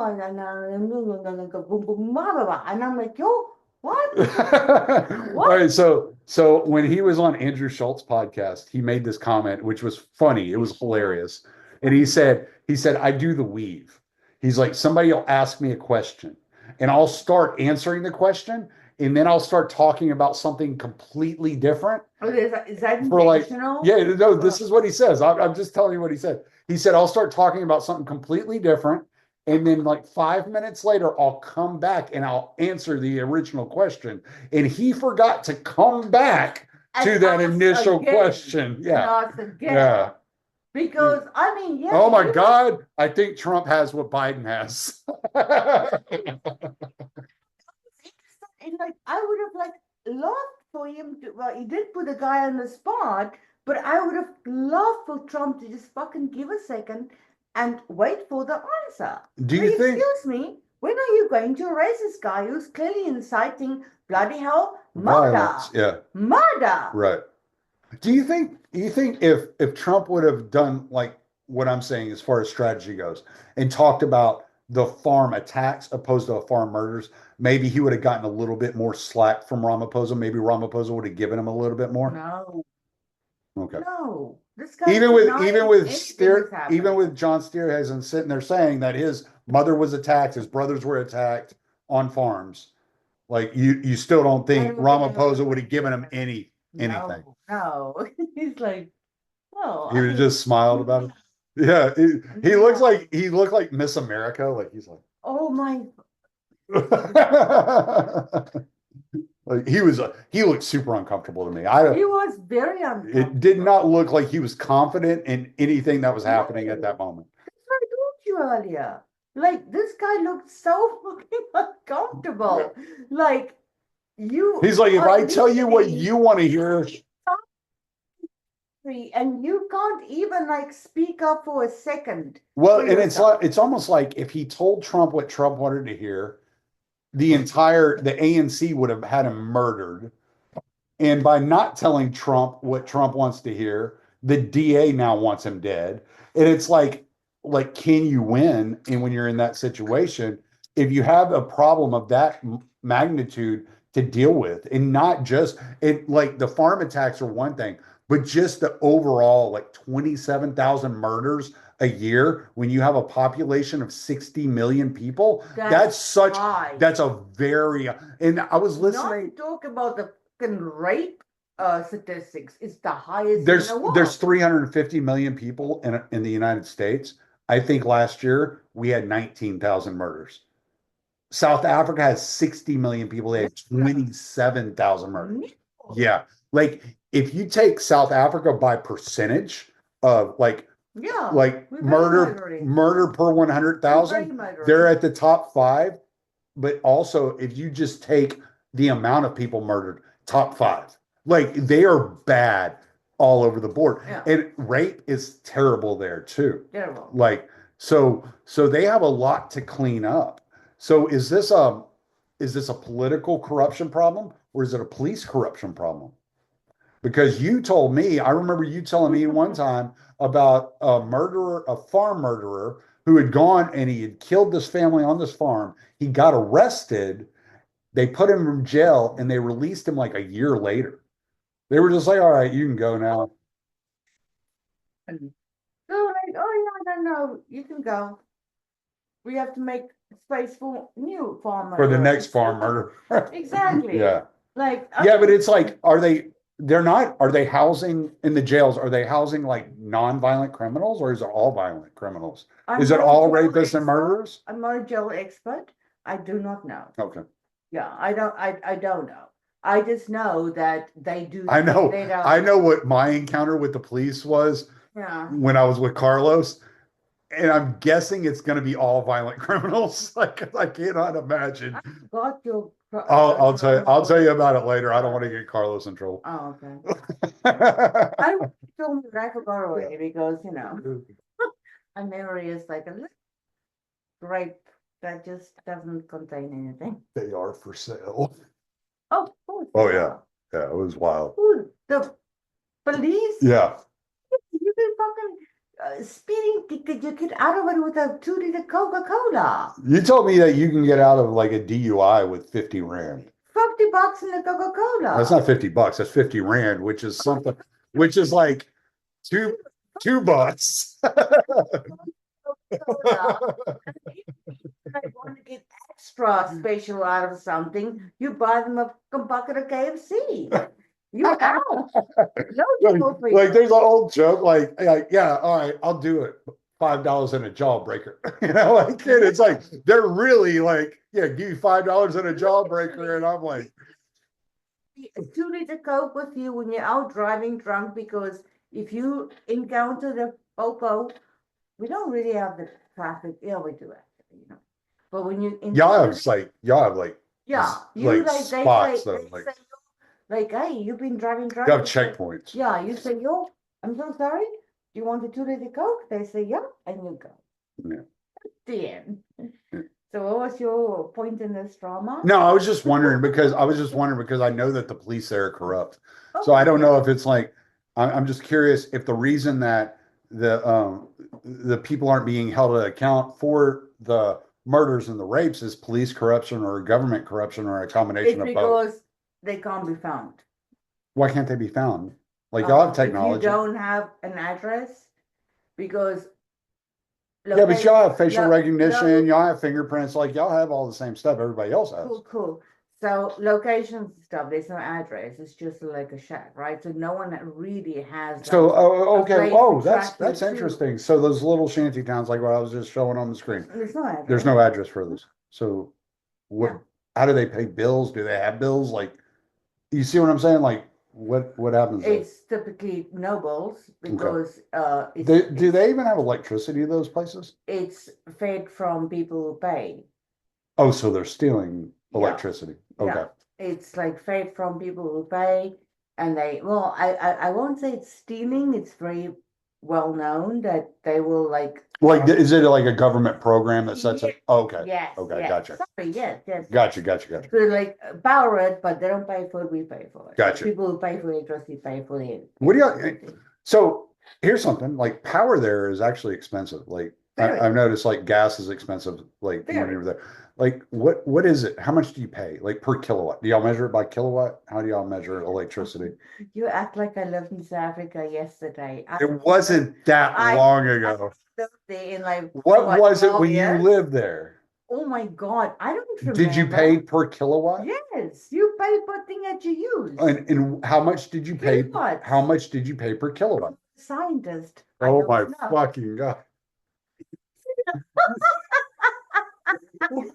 and I'm like, yo, what? All right, so when he was on Andrew Schultz podcast, he made this comment, which was funny. It was hilarious. And he said, I do the weave. He's like, somebody will ask me a question and I'll start answering the question. And then I'll start talking about something completely different. Is that For like, intentional? yeah, no, this is what he says. I'm just telling you what he said. He said, I'll start talking about something completely different. And then like 5 minutes later, I'll come back and I'll answer the original question. And he forgot to come back to And that ask initial again. question. And Yeah. ask again. Yeah. Because I mean, yeah. Oh my you- God. I think Trump has what Biden has. And like I would have like loved for him to, well, he did put the guy on the spot, but I would have loved for Trump to just fucking give a second and wait for the answer. Do you Like, think excuse me, when are you going to arrest this guy who's clearly inciting bloody hell murder? violence? Yeah. Murder. Right. Do you think if Trump would have done like what I'm saying as far as strategy goes and talked about the farm attacks opposed to farm murders, maybe he would have gotten a little bit more slack from Ramaphosa. Maybe Ramaphosa would have given him a little bit more. No. Okay. No, this guy. Even with denying even with anything Steer, has happened. even with John Steerhazen sitting there saying that his mother was attacked, his brothers were attacked on farms, like you still don't think don't think Ramaphosa would have given him anything. No, he's like, well, He would have just smiled about it. Yeah, he looks like he looked like Miss America. Like he's like, oh my, like he looked super uncomfortable to me. he was very uncomfortable. It did not look like he was confident in anything that was happening at that moment. That's what I told you earlier. Like this guy looked so fucking uncomfortable. Like you. He's like, if are I tell you what listening you want to hear, and you can't even like speak up for a second. well, for and it's yourself. like it's almost like if he told Trump what Trump wanted to hear, the ANC would have had him murdered. And by not telling Trump what Trump wants to hear, the DA now wants him dead. And it's like, can you win? And when you're in that situation, if you have a problem of that magnitude to deal with, and not just it, like the farm attacks are one thing, but just the overall like 27,000 murders a year when you have a population of 60 million people, that's high. that's a very, and I was Not listening. to talk about the fucking rape statistics. It's the highest There's in the world. there's 350 million people in the United States. I think last year we had 19,000 murders. South Africa has 60 million people. They had 27,000 murders. Yeah. Like if you take South Africa by percentage of like Yeah. murder per 100,000, they're at the top 5. But also if you just take the amount of people murdered, top 5. Like they are bad all over the board. Yeah. And rape is terrible there too. Terrible. Like so they have a lot to clean up. So is this a political corruption problem or is it a police corruption problem? Because you told me, I remember you telling me one time about a farm murderer who had gone and he had killed this family on this farm. He got arrested. They put him in jail and they released him like a year later. They were just like, all right, you can go now. So like, oh no, you can go. We have to make space for new farm For the murderers. next farm murder. Exactly. Yeah. Like Yeah, but it's like, are they housing in the jails? Are they housing like non-violent criminals or is it all violent criminals? Is it all rapists and murderers? I'm not a jail expert. I do not know. Okay. Yeah, I don't know. I just know that they do. I know. They don't. I know what my encounter with the police was Yeah. when I was with Carlos. And I'm guessing it's going to be all violent criminals. Like I cannot imagine. Got your. I'll tell you about it later. I don't want to get Carlos in trouble. Oh, okay. I told me that I forgot already because my memory is like a little grape that just doesn't contain anything. They are for sale. Oh, of course. Oh yeah. Yeah, it was wild. Ooh, the police. Yeah. You can fucking speeding ticket. You get out of it with a 2-liter Coca-Cola. You told me that you can get out of like a DUI with 50 Rand. $50 in the Coca-Cola. That's not $50. That's 50 Rand, which is something, which is like $2. I want to get extra special out of something. You buy them a bucket of KFC. You out. No deal for you. Like there's an old joke, like yeah, all right, I'll do it. $5 in a jawbreaker. Like it's like they're really like, yeah, give you $5 in a jawbreaker, and I'm like, a 2-liter Coke with you when you're out driving drunk, because if you encounter the popo, we don't really have the traffic. Yeah, we do actually, But when you y'all have like yeah, like they spots say, though, like, hey, you've been driving drunk. you have checkpoints. Yeah, you say, yo, I'm so sorry. Do you want a 2-liter Coke? They say, yeah, and you go. Yeah. The end. So what was your point in this drama? No, I was just wondering because I know that the police there are corrupt. So I don't know if it's like, I'm just curious if the reason that the people aren't being held to account for the murders and the rapes is police corruption or government corruption or a combination It's of both. because they can't be found. Why can't they be found? Like y'all have If technology. you don't have an address, because Yeah, but y'all have facial lo- recognition, lo- y'all have fingerprints, like y'all have all the same stuff everybody else has. cool. So locations and stuff, there's no address. It's just like a shack, right? So no one really has So, like oh, a okay, place oh, to that's track you to. interesting. So those little shanty towns, like what I was just showing on the screen, There's no address. there's no address for this. So what, Yeah. how do they pay bills? Do they have bills? Like, you see what I'm saying? Like, what happens there? It's typically nobles because Do they even have electricity, those places? it's fed from people who pay. Oh, so they're stealing Yeah. electricity. Okay. Yeah. It's like fed from people who pay, and I won't say it's stealing. It's very well known that they will like. Like, is it like a government program that sets up? Okay. Yes. Okay, yes. gotcha. Sorry, yes. Gotcha. So like power it, but they don't pay for it. We pay for it. Gotcha. People who pay for electricity pay for it. What do you, so here's something, like power there is actually expensive. Like Very. I've noticed like gas is expensive, like when Very. you're there. Like what is it? How much do you pay? Like per kilowatt? Do y'all measure it by kilowatt? How do y'all measure electricity? You act like I lived in South Africa yesterday. It wasn't that long I ago. lived there in like What was it 12 when you years? lived there? Oh my God, I don't remember. Did you pay per kilowatt? Yes, you pay per thing that you use. And how much did you pay? Kilowatts. How much did you pay per kilowatt? Scientist. I Oh don't my know. fucking God. You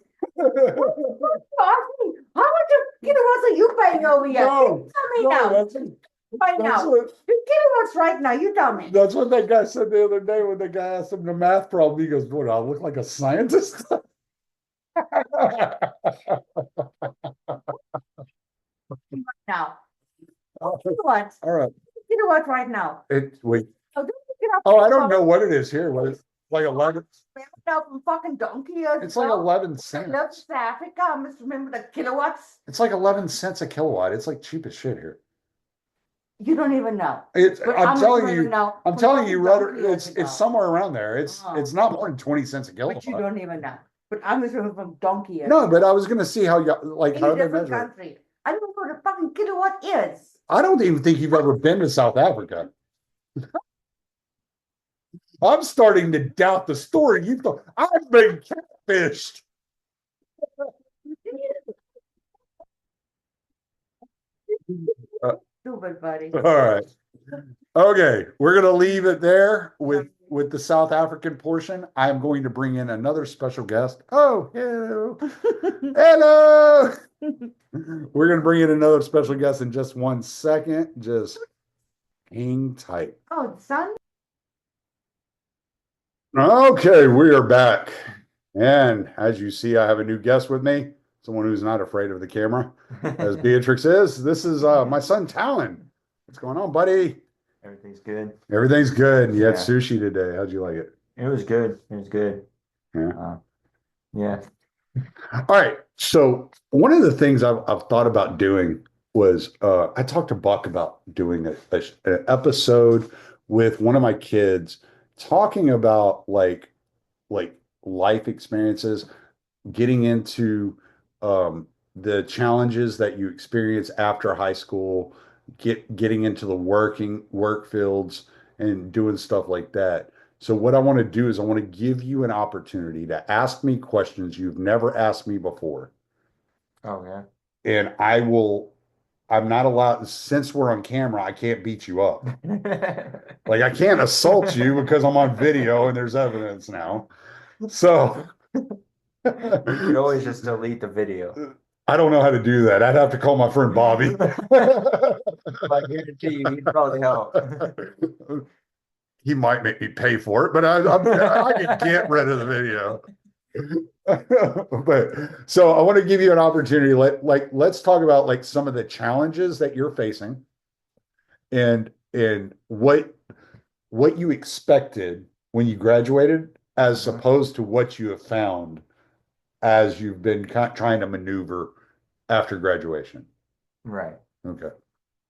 ask me, how much of kilowatts are you paying over here? No, Tell me no, now. that's Right that's now. what The kilowatts right now, you tell me. that's what that guy said the other day when the guy asked him the math problem. He goes, "What? I look like a scientist." Now. Kilowatts. All right. Kilowatt right now. Wait. Oh, don't look it up. Oh, I don't know what it is here. What is like 11? Remember now from fucking donkey as It's like well? 11 I love cents. South Africa. I must remember the kilowatts. It's like 11 cents a kilowatt. It's like cheap as shit here. You don't even know. It's But I'm must telling remember you, now I'm from telling you, fucking Rudder, donkey years ago. it's somewhere around there. Oh. It's not more than 20 cents a But you kilowatt. don't even know. But I must remember from donkey years No, ago. but I was gonna see how you like In how a they different measure it. country. I don't know what a fucking kilowatt is. I don't even think you've ever been to South Africa. I'm starting to doubt the story. You thought I've been catfished. Stupid, buddy. All right. Okay, we're gonna leave it there with the South African portion. I'm going to bring in another special guest. Oh, hello. Hello. We're gonna bring in another special guest in just 1 second. Just hang tight. Oh, son. Okay, we are back. And as you see, I have a new guest with me, someone who's not afraid of the camera, as Beatrix is. This is my son, Talon. What's going on, buddy? Everything's good. Everything's good. You had Yeah. sushi today. How'd you like it? It was good. It was good. Yeah. Yeah. All right. So one of the things I've thought about doing was I talked to Buck about doing an episode with one of my kids talking about like life experiences, getting into the challenges that you experience after high school, getting into the work fields and doing stuff like that. So what I want to do is I want to give you an opportunity to ask me questions you've never asked me before. Oh, yeah. And I'm not allowed, since we're on camera, I can't beat you up. Like I can't assault you because I'm on video and there's evidence now. So You could always just delete the video. I don't know how to do that. I'd have to call my friend Bobby. I guarantee you, he'd probably help. He might make me pay for it, but I can get rid of the video. But so I want to give you an opportunity. Let's talk about like some of the challenges that you're facing and what you expected when you graduated as opposed to what you have found as you've been trying to maneuver after graduation. Right. Okay.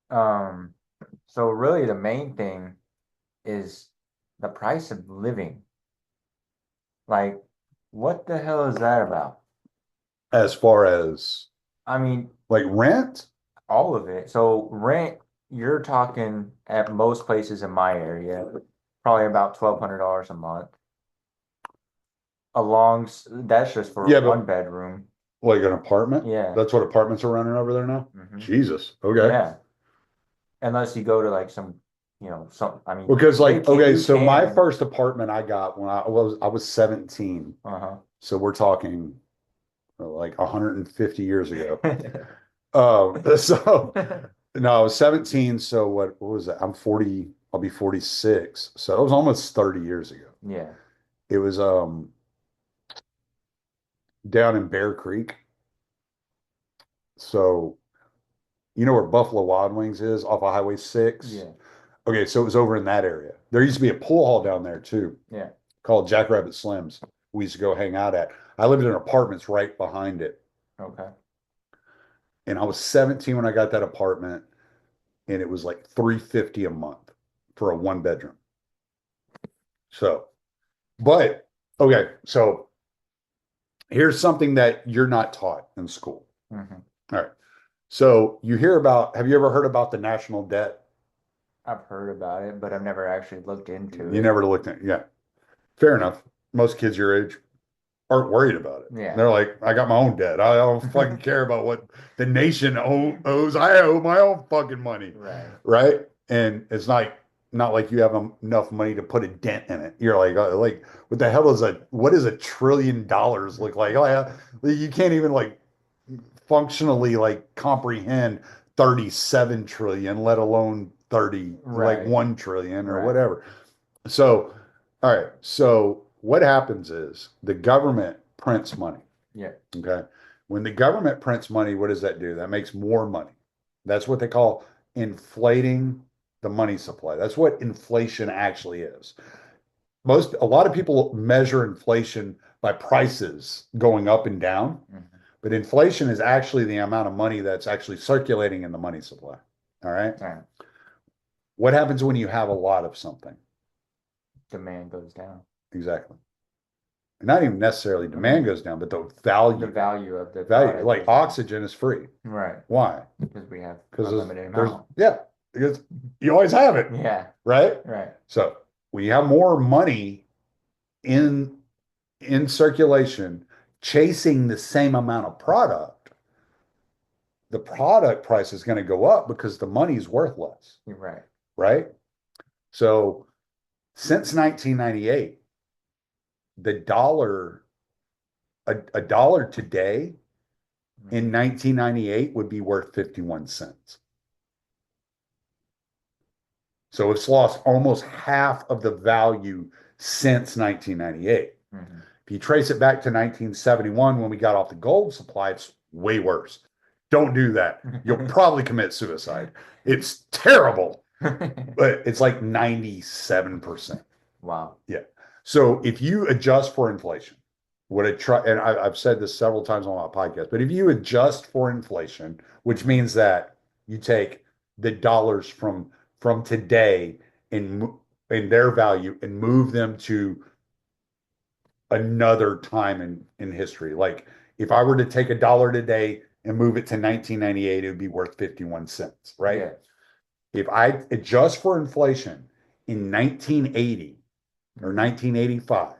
So really the main thing is the price of living. Like, what the hell is that about? As far as I mean, like rent? all of it. So rent, you're talking at most places in my area, probably about $1,200 a month. That's just for Yeah, a but- 1 bedroom. Like an apartment? Yeah. That's what apartments are running over there now? Mhm. Jesus. Okay. Yeah. Unless you go to like some, I mean, Because like, you okay, so my can. first apartment I got when I was 17. Uh-huh. So we're talking like 150 years ago. So no, I was 17. So what was that? I'm 40, I'll be 46. So it was almost 30 years ago. Yeah. It was down in Bear Creek. So you know where Buffalo Wild Wings is off of Highway 6? Yeah. Okay, so it was over in that area. There used to be a pool hall down there too, Yeah. called Jackrabbit Slim's. We used to go hang out at. I lived in apartments right behind it. Okay. And I was 17 when I got that apartment, and it was like $350 a month for a 1 bedroom. So, but okay, so here's something that you're not taught in school. Mhm. All right. So you hear about, have you ever heard about the national debt? I've heard about it, but I've never actually looked into it. You never looked at it. Yeah. Fair enough. Most kids your age aren't worried about it. Yeah. They're like, I got my own debt. I don't fucking care about what the nation owes. I owe my own fucking money. Right. Right. And it's not like you have enough money to put a dent in it. You're like, what the hell what does $1 trillion look like? You can't even like functionally like comprehend 37 trillion, let alone 30, Right. like 1 trillion or Right. whatever. So, all right. So what happens is the government prints money. Yeah. Okay. When the government prints money, what does that do? That makes more money. That's what they call inflating the money supply. That's what inflation actually is. A lot of people measure inflation by prices going up and down, Mhm. but inflation is actually the amount of money that's actually circulating in the money supply. All right. Right. What happens when you have a lot of something? Demand goes down. Exactly. Not even necessarily demand goes down, but the value. The value of the Value. product Like goes down. oxygen is free. Right. Why? Because we have Because unlimited there's amount. yeah, because you always have it, Yeah. right? Right. So when you have more money in circulation chasing the same amount of product, the product price is going to go up because the money is worth less, You're right. right? So since 1998, the dollar, a dollar today in 1998 would be worth 51 cents. So it's lost almost half of the value since 1998. Mhm. If you trace it back to 1971 when we got off the gold supply, it's way worse. Don't do that. You'll probably commit suicide. It's terrible, but it's like 97%. Wow. So if you adjust for inflation, and I've said this several times on my podcast, but if you adjust for inflation, which means that you take the dollars from today in their value and move them to another time in history. Like if I were to take $1 today and move it to 1998, it would be worth 51 cents, right? Yeah. If I adjust for inflation in 1980 or 1985,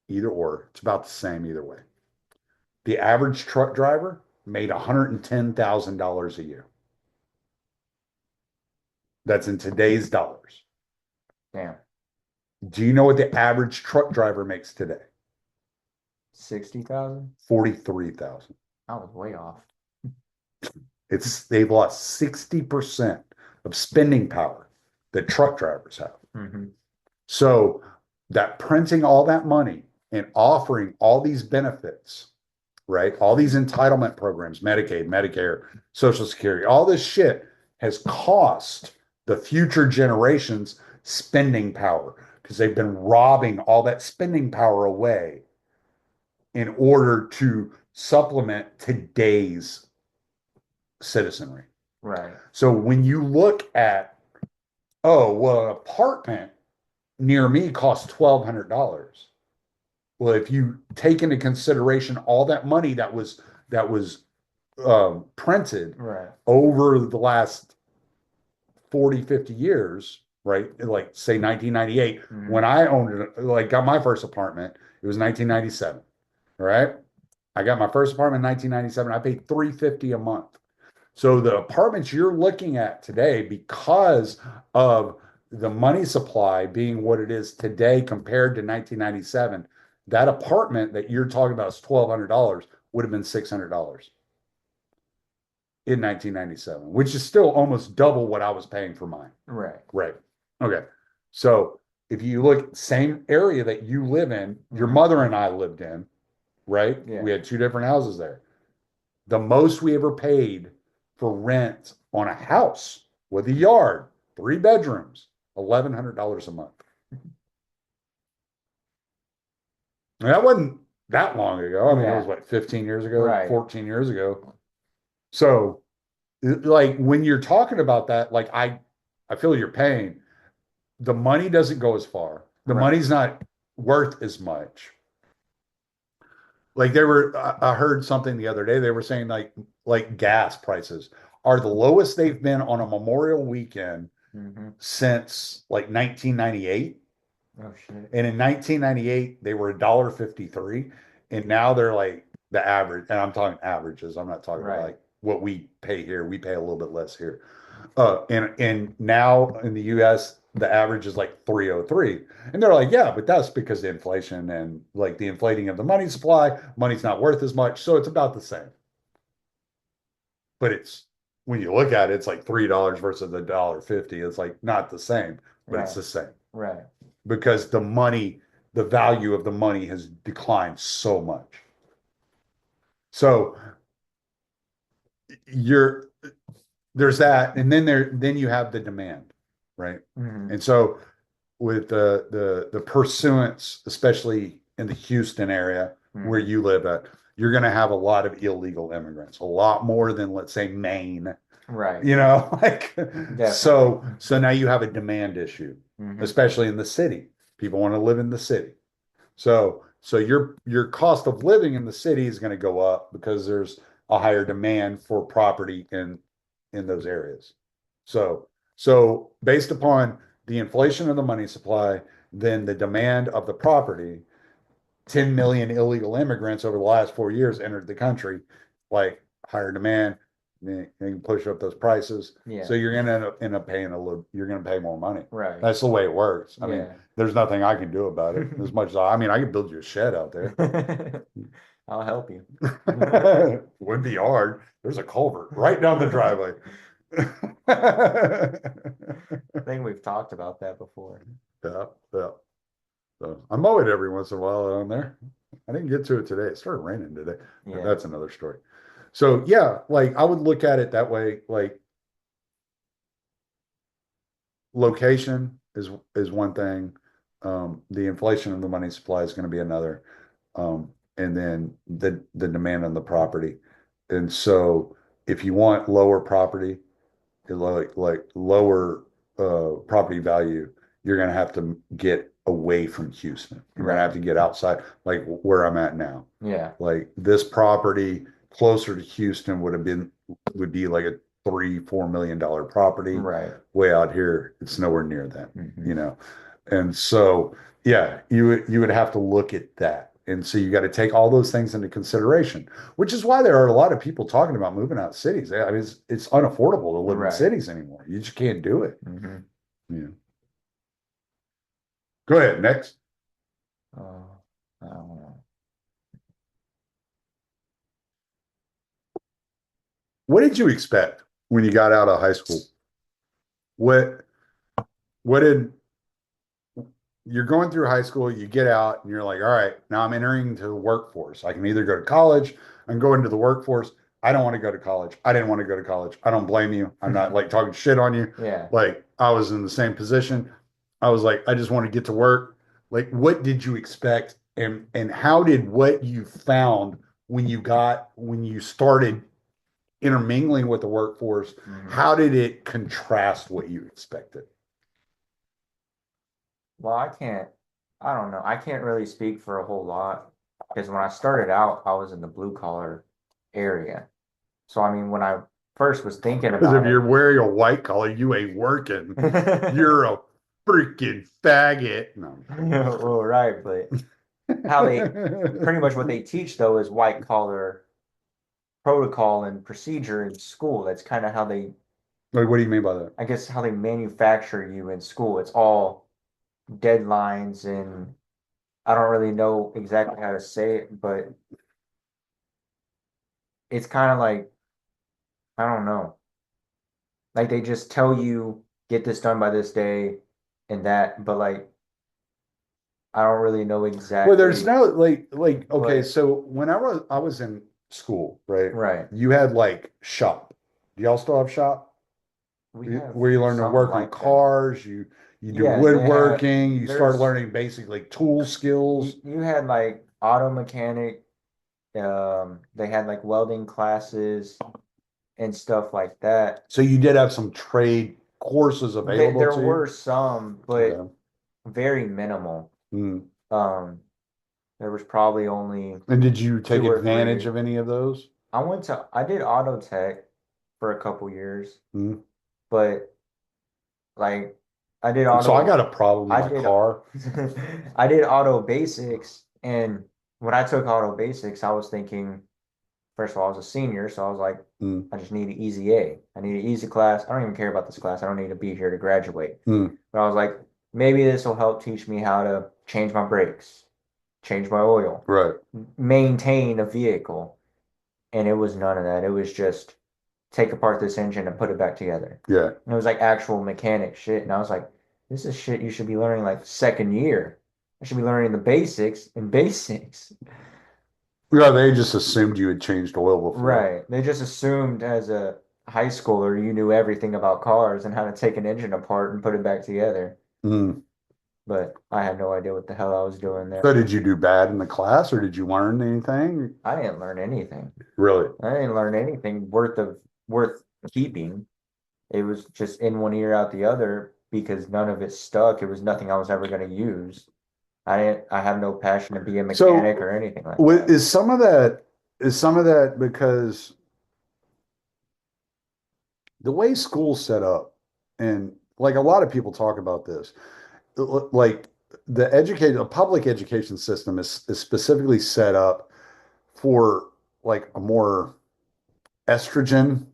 either or, it's about the same either way. The average truck driver made $110,000 a year. That's in today's dollars. Damn. Do you know what the average truck driver makes today? 60,000? 43,000. I was way off. They've lost 60% of spending power that truck drivers have. Mhm. So that printing all that money and offering all these benefits, right? All these entitlement programs, Medicaid, Medicare, Social Security, all this shit has cost the future generations spending power because they've been robbing all that spending power away in order to supplement today's citizenry. Right. So when you look at, oh, well, an apartment near me costs $1,200. Well, if you take into consideration all that money that was printed Right. over the last 40, 50 years, right? Like say 1998, Mhm. when I owned it, like got my first apartment, it was 1997, right? I got my first apartment in 1997. I paid $350 a month. So the apartments you're looking at today, because of the money supply being what it is today compared to 1997, that apartment that you're talking about is $1,200 would have been $600 in 1997, which is still almost double what I was paying for mine. Right. Right. Okay. So if you look same area that you live in, your Mhm. mother and I lived in, right? Yeah. We had two different houses there. The most we ever paid for rent on a house with a yard, 3 bedrooms, $1,100 a month. And that wasn't that long ago. I mean, it was Yeah. what, 15 years ago, Right. 14 years ago. So, like when you're talking about that, like I feel your pain. The money doesn't go as far. The Right. money's not worth as much. Like I heard something the other day. They were saying like gas prices are the lowest they've been on a Memorial weekend Mhm. since like 1998. Oh shit. And in 1998, they were $1.53, and now they're like the average. And I'm talking averages. I'm not talking about Right. like what we pay here. We pay a little bit less here. And now in the US, the average is like 303. And they're like, yeah, but that's because of inflation and like the inflating of the money supply. Money's not worth as much. So it's about the same. But it's when you look at it, it's like $3 versus $1.50. It's like not the same, but it's Right. the same Right. because the money, the value of the money has declined so much. So you're there's that, and then you have the demand, right? Mhm. And so with the pursuance, especially in the Houston area where Mhm. you live at, you're going to have a lot of illegal immigrants, a lot more than let's say Maine, Right. like so now you have a demand issue, Mhm. especially in the city. People want to live in the city. So your cost of living in the city is going to go up because there's a higher demand for property in those areas. So based upon the inflation of the money supply, then the demand of the property, 10 million illegal immigrants over the last 4 years entered the country, like higher demand, they can push up those prices. Yeah. So you're gonna end up paying you're gonna pay more money. Right. That's the way it works. I mean, Yeah. there's nothing I can do about it as much as I mean, I can build you a shed out there. I'll help you. Wouldn't be hard. There's a culvert right down the driveway. I think we've talked about that before. Yeah, yeah. So I mow it every once in a while on there. I didn't get to it today. It started raining today, but Yeah. that's another story. So yeah, like I would look at it that way, like location is one thing. The inflation of the money supply is going to be another. And then the demand on the property. And so if you want lower property, like lower property value, you're going to have to get away from Houston. You're going to have to get outside, like where I'm at now. Yeah. Like this property closer to Houston would be like a $3-4 million property. Right. Way out here, it's nowhere near that, Mhm. And so, yeah, you would have to look at that. And so you got to take all those things into consideration, which is why there are a lot of people talking about moving out of cities. I mean, it's unaffordable to live in Right. cities anymore. You just can't do it. Mhm. Yeah. Go ahead, next. I don't know. What did you expect when you got out of high school? What did you're going through high school, you get out and you're like, all right, now I'm entering into the workforce. I can either go to college and go into the workforce. I don't want to go to college. I didn't want to go to college. I don't blame you. I'm not like talking shit on you. Yeah. Like I was in the same position. I was like, I just want to get to work. Like, what did you expect? And how did what you found when you started intermingling with the workforce, Mhm. how did it contrast what you expected? Well, I don't know. I can't really speak for a whole lot because when I started out, I was in the blue collar area. So, I mean, when I first was thinking Because about if you're wearing a white collar, you ain't working. it. You're a freaking faggot. No. Well, right, but how they pretty much what they teach though is white collar protocol and procedure in school. That's kind of how they, Like, what do you mean by that? I guess, how they manufacture you in school. It's all deadlines, and I don't really know exactly how to say it, but it's kind of like, I don't know. Like they just tell you get this done by this day and that, but like I don't really know Well, there's exactly. no like okay, But so when I was in school, right? right. You had like shop. Do y'all still have shop? We have Where you learn to something work on like that. cars, you do Yeah, they had woodworking, you start there's learning basic like tool skills. you had like auto mechanic, they had like welding classes and stuff like that. So you did have some trade courses available There to were you. some, but Okay. very minimal. Mm. Um, there was probably only And did you take two or advantage three. of any of those? I did auto tech for a couple years, Mm. but like I did So I got auto, a problem with I my did, car. I did auto basics. And when I took auto basics, I was thinking, first of all, I was a senior. So I was like, Mm. I just need an easy A. I need an easy class. I don't even care about this class. I don't need to be here to graduate. Mm. But I was like, maybe this will help teach me how to change my brakes, change my oil, Right. maintain a vehicle. And it was none of that. It was just take apart this engine and put it back together. Yeah. And it was like actual mechanic shit. And I was like, this is shit you should be learning like second year. I should be learning the basics and basics. Yeah, they just assumed you had changed oil before. Right. They just assumed as a high schooler you knew everything about cars and how to take an engine apart and put it back together. Mm. But I had no idea what the hell I was doing there. So did you do bad in the class or did you learn anything? I didn't learn anything. Really? I didn't learn anything worth keeping. It was just in one ear out the other because none of it stuck. It was nothing I was ever going to use. I have no passion to be a mechanic So or anything like what that. is some of that because the way school's set up, and like a lot of people talk about this, like the public education system is specifically set up for like a more estrogen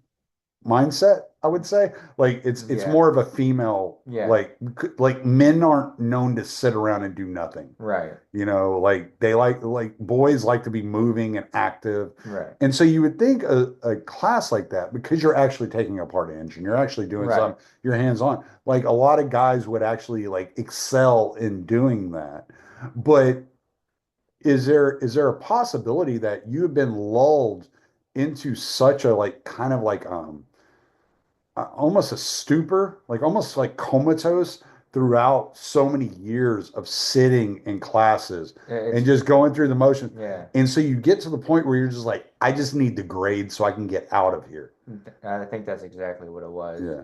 mindset, I would say. Like it's Yeah. more of a female, Yeah. like men aren't known to sit around and do nothing. Right. You know, like they like boys like to be moving and active. Right. And so you would think a class like that, because you're actually taking apart an engine, you're actually doing Right. something, you're hands on. Like a lot of guys would actually like excel in doing that. But is there a possibility that you have been lulled into such a like kind of like almost a stupor, like almost like comatose throughout so many years of sitting in classes and It's just going through the motion. yeah. And so you get to the point where you're just like, I just need the grade so I can get out of here. I think that's exactly what it was. Yeah.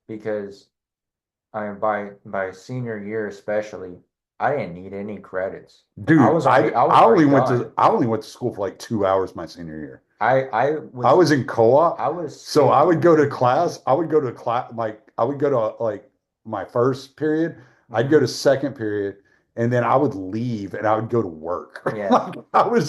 Because I mean by senior year especially, I didn't need any credits. Dude, I was already I only went done. to I only went to school for like 2 hours my senior year. I I was in co-op. I was So I would go to skipping. class. I would go to class. Like I would go to like my first period. I'd go to second period, and then I would leave and I would go to work. Yeah.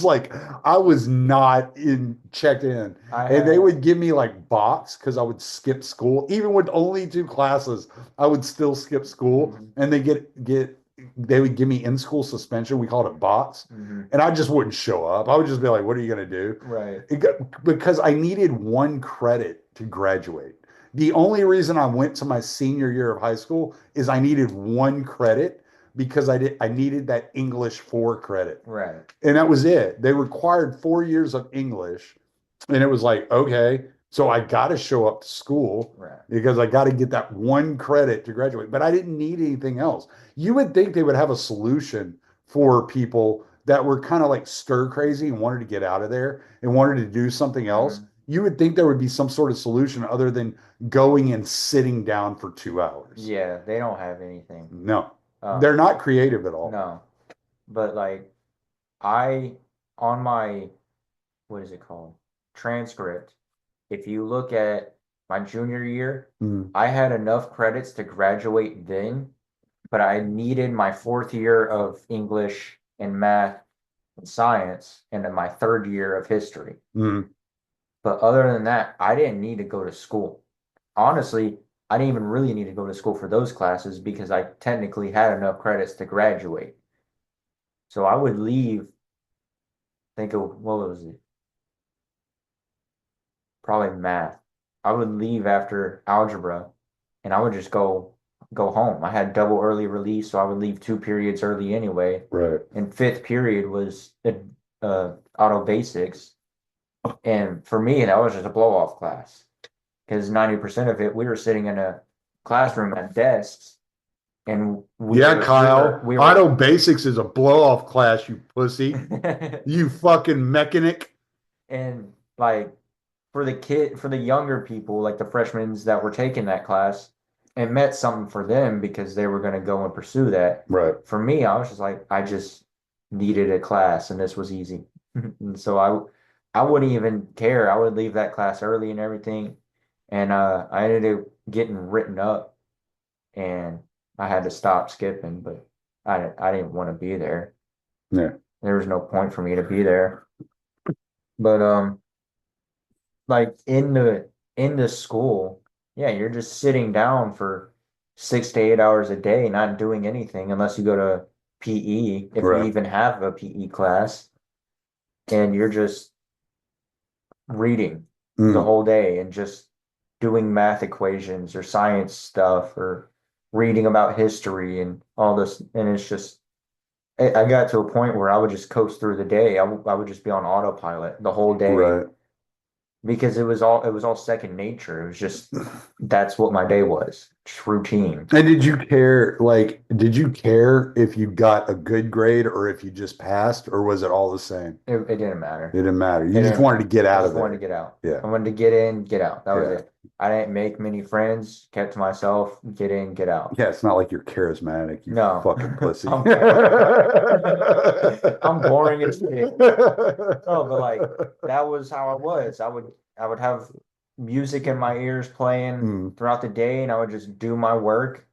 Like I was not in checked in, and they would give me like box because I would skip school even with only 2 classes. I would still skip school, Mhm. and they would give me in school suspension. We called it box, Mhm. and I just wouldn't show up. I would just be like, "What are you gonna do?" Right. Because I needed 1 credit to graduate. The only reason I went to my senior year of high school is I needed 1 credit because I needed that English 4 credit. Right. And that was it. They required 4 years of English. And it was like, okay, so I got to show up to school Right. because I got to get that 1 credit to graduate. But I didn't need anything else. You would think they would have a solution for people that were kind of like stir crazy and wanted to get out of there and wanted to do something else. Mhm. You would think there would be some sort of solution other than going and sitting down for 2 hours. Yeah, they don't have anything. No, they're not creative at all. No. But like I on my what is it called? Transcript, if you look at my junior year, Mm, I had enough credits to graduate then, but I needed my fourth year of English and math and science, and then my third year of history. mm, But other than that, I didn't need to go to school. Honestly, I didn't even really need to go to school for those classes because I technically had enough credits to graduate. So I would leave, think of what was it? Probably math. I would leave after algebra and I would just go home. I had double early release, so I would leave 2 periods early anyway. right. And fifth period was auto basics. And for me, that was just a blow off class because 90% of it, we were sitting in a classroom at desks and Yeah, Kyle. we Auto Basics is a blow off class, you pussy. You fucking mechanic. and like for the younger people, like the freshmen that were taking that class, it meant something for them because they were going to go and pursue that. Right. For me, I was just like, I just needed a class and this was easy. And so I wouldn't even care. I would leave that class early and everything. And I ended up getting written up and I had to stop skipping, but I didn't want to be there. Yeah. There was no point for me to be there. But like in the school, yeah, you're just sitting down for 6 to 8 hours a day, not doing anything unless you go to PE, if Right. we even have a PE class, and you're just reading the Mm, whole day and just doing math equations or science stuff or reading about history and all this. And it's just, I got to a point where I would just coast through the day. I would just be on autopilot the whole day right. because it was all second nature. It was just that's what my day was, just routine. And did you care if you got a good grade or if you just passed, or was it all the same? It didn't matter. It didn't matter. You It just didn't wanted to get I out just of wanted to there. get out. Yeah. I wanted to get in, get out. That was Yeah. it. I didn't make many friends, kept to myself, get in, get out. Yeah, it's not like you're charismatic, you No. fucking pussy. I'm I'm boring as shit. No, but like that was how I was. I would have music in my ears playing Mm, throughout the day and I would just do my work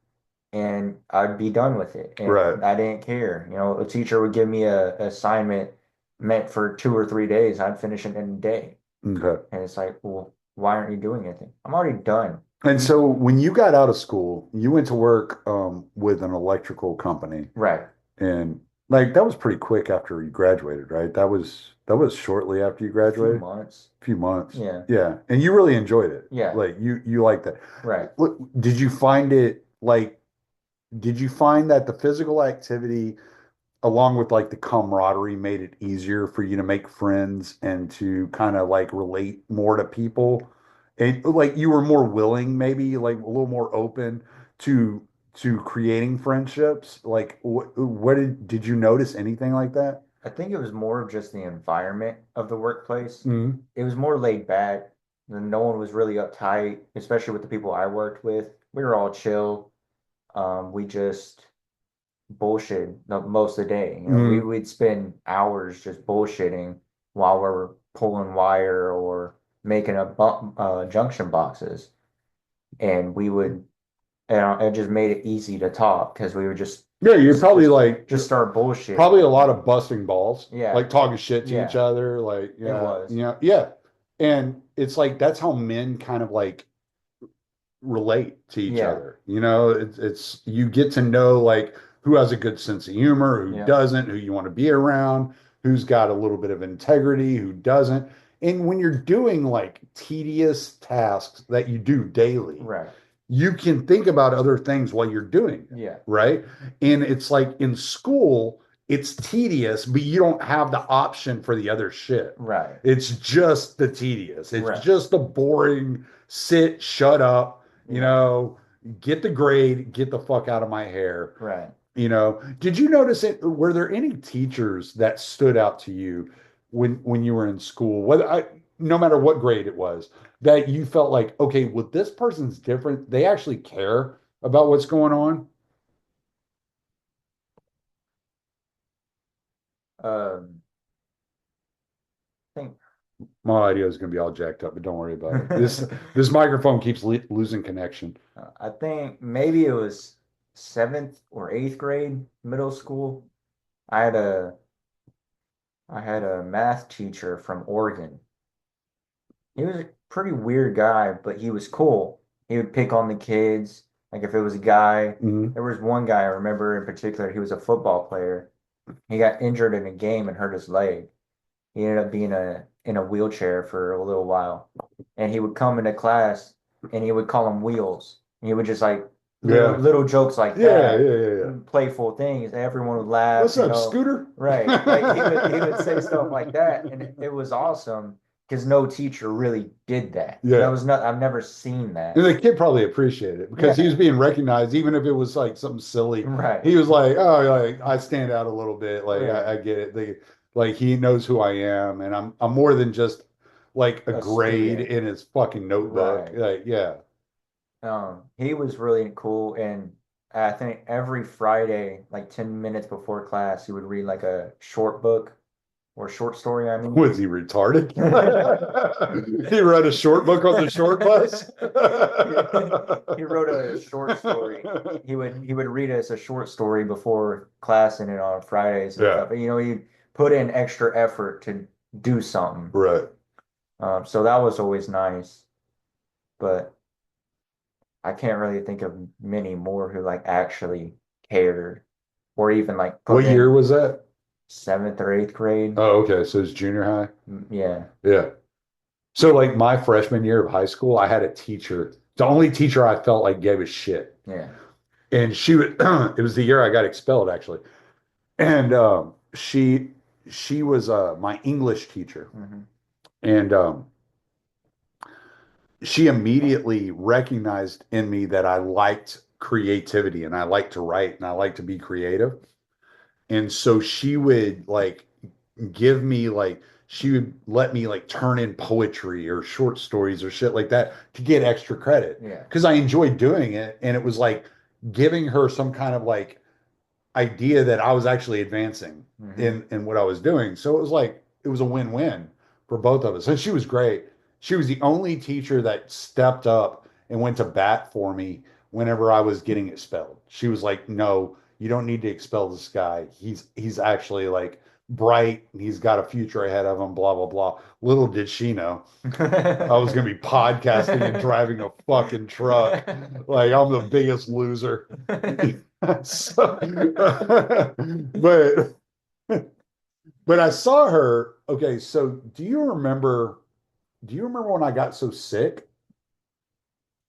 and I'd be done with it. And right. I didn't care. You know, a teacher would give me a assignment meant for 2 or 3 days. I'd finish it in a day. Okay. And it's like, well, why aren't you doing anything? I'm already done. And so when you got out of school, you went to work with an electrical company, Right. and like that was pretty quick after you graduated, right? That was shortly after you Few graduated, months. a few months. Yeah. Yeah, and you really enjoyed it. Yeah. Like you liked that. Right. What did you find it like? Did you find that the physical activity, along with like the camaraderie, made it easier for you to make friends and to kind of like relate more to people? And like you were more willing, maybe like a little more open to creating friendships. Like what did you notice anything like that? I think it was more of just the environment of the workplace. Mm, It was more laid back. No one was really uptight, especially with the people I worked with. We were all chill. We just bullshit most of the day. You know, mm, we'd spend hours just bullshitting while we're pulling wire or making junction boxes, and we would, and it just made it easy to talk because we would just yeah, you're probably like just start bullshit. probably a lot of busting balls, Yeah. like talking shit to Yeah. each other, like It was. yeah, and it's like that's how men kind of like relate to each Yeah. other. You know, it's you get to know like who has a good sense of humor, who Yeah. doesn't, who you want to be around, who's got a little bit of integrity, who doesn't. And when you're doing like tedious tasks that you do daily, Right. you can think about other things while you're doing it, Yeah. right? And it's like in school, it's tedious, but you don't have the option for the other shit. Right. It's just the tedious. It's Right. just the boring sit, shut up, Yeah. get the grade, get the fuck out of my hair. Right. Did you notice it? Were there any teachers that stood out to you when you were in school, no matter what grade it was, that you felt like, okay, well, this person's different. They actually care about what's going on? I think My audio is going to be all jacked up, but don't worry about it. This microphone keeps losing connection. I think maybe it was seventh or eighth grade, middle school. I had a I had a math teacher from Oregon. He was a pretty weird guy, but he was cool. He would pick on the kids. Like if it was a guy, Mhm. there was one guy I remember in particular, he was a football player. He got injured in a game and hurt his leg. He ended up being in a wheelchair for a little while. And he would come into class and he would call him Wheels. And he would just like Yeah. little jokes like Yeah, that, yeah. playful things. Everyone would laugh, What's you up, know. Scooter? Right. Like he would say stuff like that. And it was awesome because no teacher really did that. Yeah. That was not, I've never seen that. And the kid probably appreciated it because he Yeah. was being recognized, even if it was like something silly. Right. He was like, "Oh, like I stand out a little bit. Like Right. I get it. Like he knows who I am, and I'm more than just like a A grade student. in his fucking notebook. Right. Like, yeah, He was really cool, and I think every Friday, like 10 minutes before class, he would read like a short book or short story, I mean. was he retarded? He read a short book on the short bus. He wrote a short story. He would read us a short story before class and it on Fridays and Yeah. stuff. You know, he put in extra effort to do something. Right. So that was always nice. But I can't really think of many more who like actually cared or even like put What in year was that? seventh or eighth grade. Oh, okay. So it's junior high. Yeah. Yeah. So like my freshman year of high school, I had a teacher, the only teacher I felt like gave a shit. Yeah. And she would, it was the year I got expelled actually. And she was my English teacher. Mhm. And she immediately recognized in me that I liked creativity and I liked to write and I liked to be creative. And so she would like give me like she would let me like turn in poetry or short stories or shit like that to get extra credit Yeah. because I enjoyed doing it and it was like giving her some kind of like idea that I was actually advancing Mhm. in what I was doing. So it was like it was a win-win for both of us. And she was great. She was the only teacher that stepped up and went to bat for me whenever I was getting expelled. She was like, "No, you don't need to expel this guy. He's actually like bright and he's got a future ahead of him, blah blah blah." Little did she know I was gonna be podcasting and driving a fucking truck. Like I'm the biggest loser. So, but I saw her. Okay, so do you remember when I got so sick?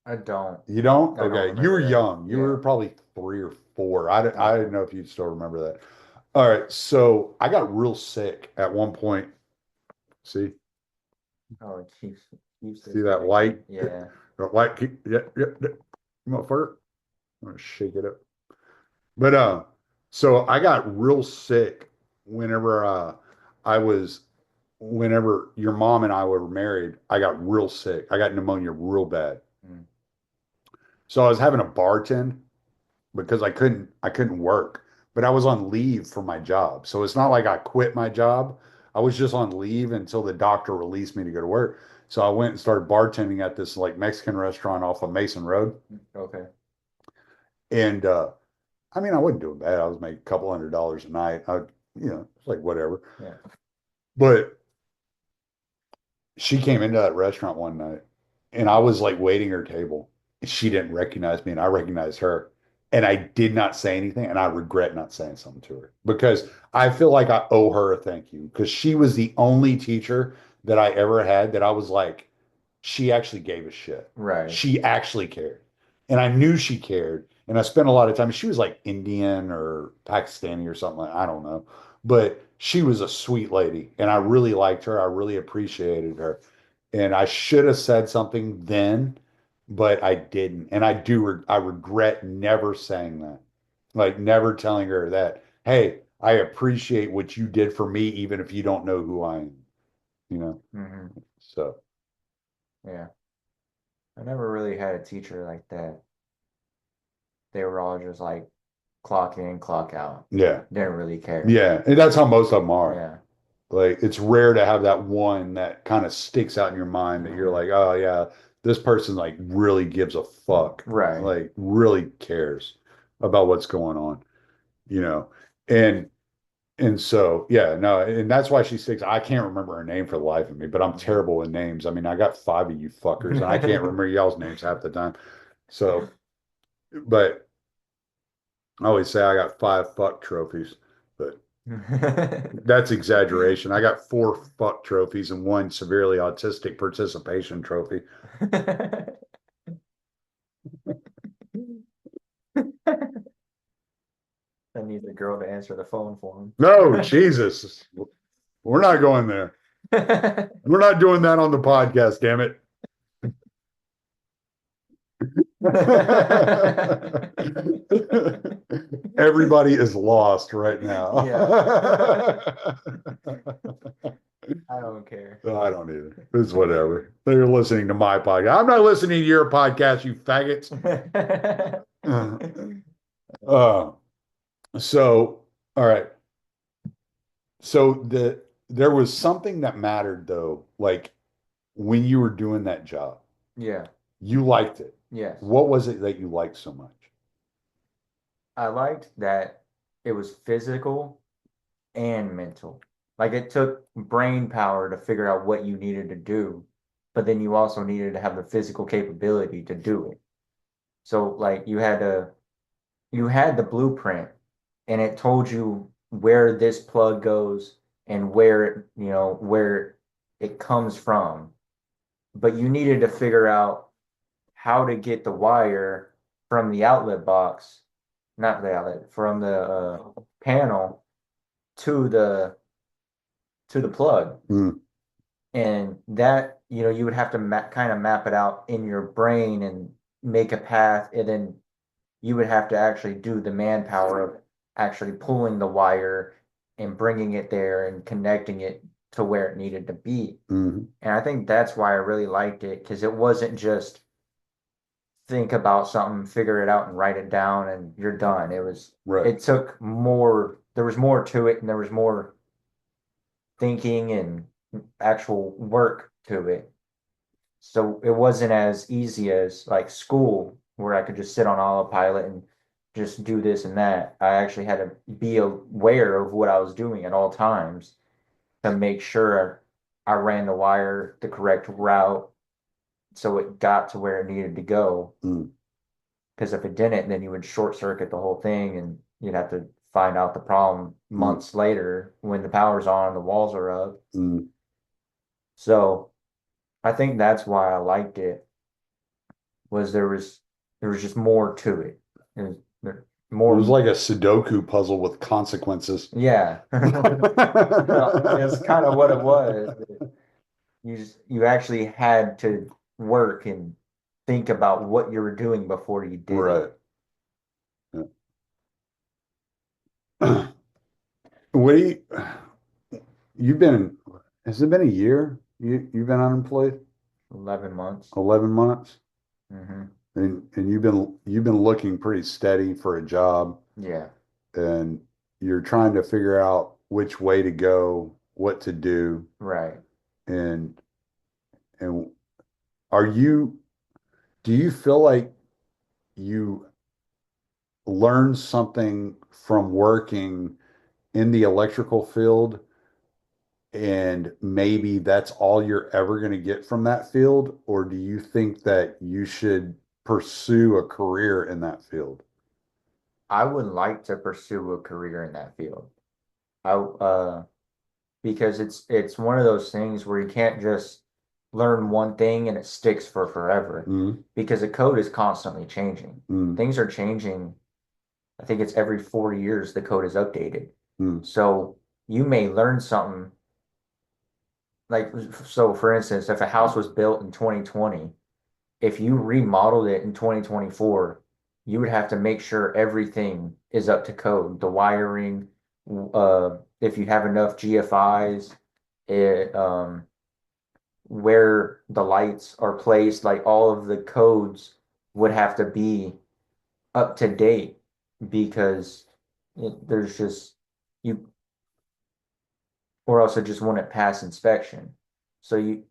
I don't. You don't? I don't Okay, you were remember that. young. You Yeah. were probably 3 or 4. I didn't know if you still remember that. All right, so I got real sick at one point. See, Oh, it keeps see that light? Yeah. That light, yeah, motherfucker. I'm gonna shake it up. But so I got real sick whenever I was whenever your mom and I were married, I got real sick. I got pneumonia real bad. Mm. So I was having a bartend because I couldn't work, but I was on leave for my job. So it's not like I quit my job. I was just on leave until the doctor released me to go to work. So I went and started bartending at this like Mexican restaurant off of Mason Road. Okay. And I mean, I wasn't doing bad. I was making a couple $100 a night. It's like whatever. Yeah. But she came into that restaurant one night and I was like waiting her table. She didn't recognize me and I recognized her. And I did not say anything. And I regret not saying something to her because I feel like I owe her a thank you because she was the only teacher that I ever had that I was like, she actually gave a shit. Right. She actually cared. And I knew she cared. And I spent a lot of time. She was like Indian or Pakistani or something like I don't know. But she was a sweet lady. And I really liked her. I really appreciated her. And I should have said something then, but I didn't. And I regret never saying that. Like never telling her that, hey, I appreciate what you did for me, even if you don't know who I am. You know? Hmm. So Yeah. I never really had a teacher like that. They were all just like clock in, clock out. yeah. Didn't really care. Yeah. And that's how most of them are. Yeah. Like it's rare to have that one that kind of sticks out in your mind that you're like, oh yeah, this person like really gives a fuck, Right. like really cares about what's going on, you know. And so yeah, no, and that's why she sticks. I can't remember her name for the life of me, but I'm terrible with names. I mean, I got five of you fuckers, and I can't remember y'all's names half the time. So, but I always say I got five fuck trophies, but that's exaggeration. I got four fuck trophies and one severely autistic participation trophy. I need the girl to answer the phone for No, Jesus. We're not going there. him. We're not doing that on the podcast, damn it. Everybody is lost right now. I don't care. I don't either. It's whatever. They're listening to my podcast. I'm not listening to your podcast, you faggots. Uh, so, all right. So there was something that mattered though, like when you were doing that job, Yeah, you liked it. yes. What was it that you liked so much? I liked that it was physical and mental. Like it took brain power to figure out what you needed to do, but then you also needed to have the physical capability to do it. So like you had the blueprint and it told you where this plug goes and where where it comes from. But you needed to figure out how to get the wire from the outlet box, not the outlet, from the panel to the plug. Mm, And that, you would have to kind of map it out in your brain and make a path, and then you would have to actually do the manpower of actually pulling the wire and bringing it there and connecting it to where it needed to be. mm, And I think that's why I really liked it, because it wasn't just think about something, figure it out, and write it down, and you're done. right. It took more, there was more to it, and there was more thinking and actual work to it. So it wasn't as easy as like school, where I could just sit on autopilot and just do this and that. I actually had to be aware of what I was doing at all times to make sure I ran the wire the correct route so it got to where it needed to go. Mm, Because if it didn't, then you would short circuit the whole thing and you'd have to find out the problem months later when the power's on and the walls are up. mm. So I think that's why I liked it, was there was just more to it. It was It more, was like a Sudoku puzzle with consequences. yeah. It's kind of what it was. You actually had to work and think about what you were doing before you did Right. it. Yeah. What do you've been, has it been a year? You've been unemployed? 11 months. 11 months? Hmm. And you've been looking pretty steady for a job, Yeah. and you're trying to figure out which way to go, what to do, Right. and and do you feel like you learned something from working in the electrical field, and maybe that's all you're ever going to get from that field? Or do you think that you should pursue a career in that field? I would like to pursue a career in that field. Because it's one of those things where you can't just learn one thing and it sticks for forever, Mm, because the code is constantly changing. mm, Things are changing. I think it's every 4 years the code is updated. mm, So you may learn something like, so for instance, if a house was built in 2020, if you remodeled it in 2024, you would have to make sure everything is up to code. The wiring, if you have enough GFIs, it, where the lights are placed, like all of the codes would have to be up to date, because there's just, you or else it just wouldn't pass inspection. So you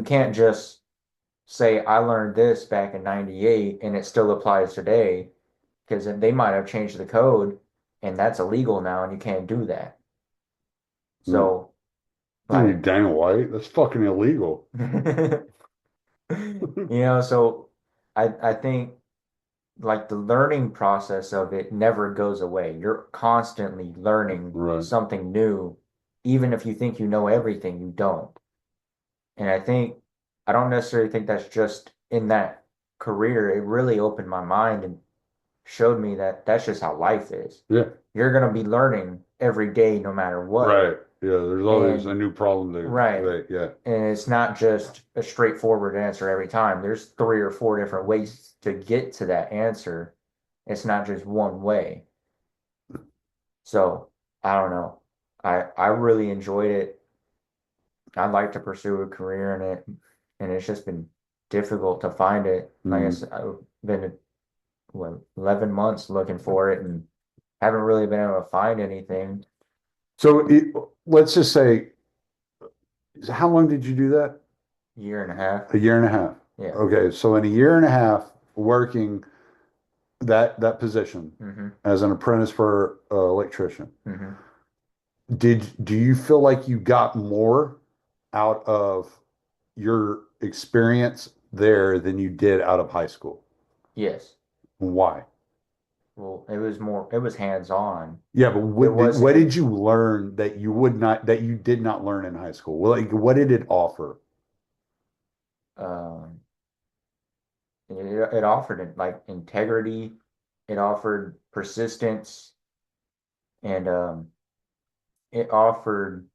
can't just say I learned this back in 98 and it still applies today, because they might have changed the code and that's illegal now and you can't do that. So I mean, like dang white, that's fucking illegal. so I think like the learning process of it never goes away. You're constantly learning Right. something new, even if you think you know everything, you don't. And I don't necessarily think that's just in that career. It really opened my mind and showed me that that's just how life is. Yeah. You're going to be learning every day, no matter what. Right. Yeah. There's always a And- new problem to Right. yeah. And it's not just a straightforward answer every time. There's 3 or 4 different ways to get to that answer. It's not just one way. So I don't know. I really enjoyed it. I'd like to pursue a career in it, and it's just been difficult to find it. Like I Mhm. said, I've been 11 months looking for it and haven't really been able to find anything. So let's just say, how long did you do that? Year and a half. A year and a half. Yeah. Okay. So in a year and a half working that position Mm-hmm. as an apprentice for an electrician, Mm-hmm. do you feel like you got more out of your experience there than you did out of high school? Yes. Why? Well, it was hands-on. Yeah, but wasn't- what did you learn that you did not learn in high school? Well, like, what did it offer? Um, it offered it like integrity, it offered persistence, and it offered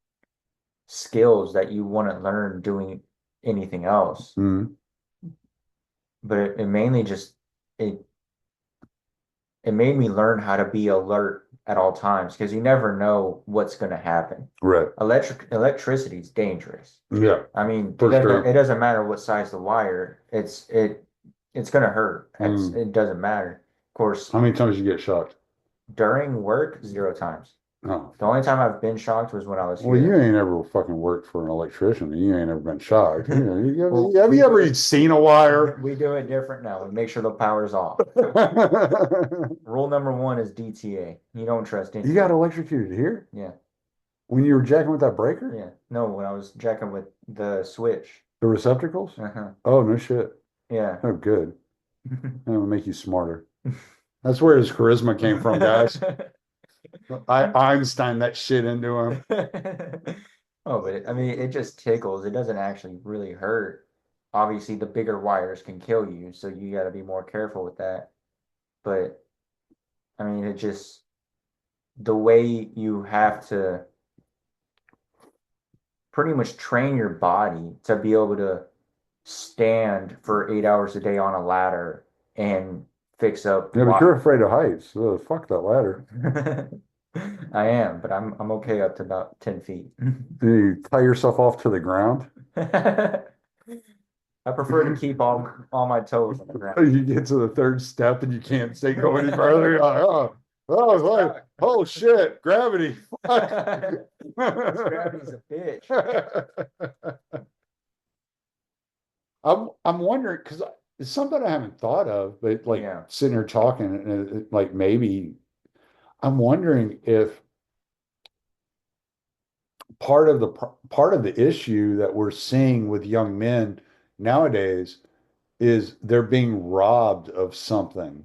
skills that you wouldn't learn doing anything else. Mhm. But it mainly just it it made me learn how to be alert at all times, because you never know what's going to happen. Right. Electricity is dangerous. Yeah. I mean, For sure. it doesn't matter what size the wire. It's going to hurt. Mm. It doesn't matter. Of course, How many times you get shocked? during work, 0 times. Oh. The only time I've been shocked was when I was Well, you here. ain't ever fucking worked for an electrician. You ain't ever been shocked. Well, have we you ever do it- seen a wire? We do it different now. We make sure the power's off. Rule number 1 is DTA. You don't trust You anything. got electrocuted here Yeah. when you were jacking with that breaker? Yeah. No, when I was jacking with the switch. The receptacles? Uh-huh. Oh, no shit. Yeah. Oh, good. That'll make you smarter. That's where his charisma came from, guys. I Einstein that shit into him. Oh, but I mean, it just tickles. It doesn't actually really hurt. Obviously, the bigger wires can kill you, so you got to be more careful with that. But I mean, it just the way you have to pretty much train your body to be able to stand for 8 hours a day on a ladder and fix up. Yeah, but you're afraid of heights. So fuck that ladder. I am, but I'm okay up to about 10 feet. You tie yourself off to the ground. I prefer to keep all my toes on the ground. You get to the third step and you can't stay go any further. You're like, oh shit, gravity. Gravity's a bitch. I'm wondering because it's something I haven't thought of, but like Yeah. sitting here talking, and like maybe I'm wondering if part of the issue that we're seeing with young men nowadays is they're being robbed of something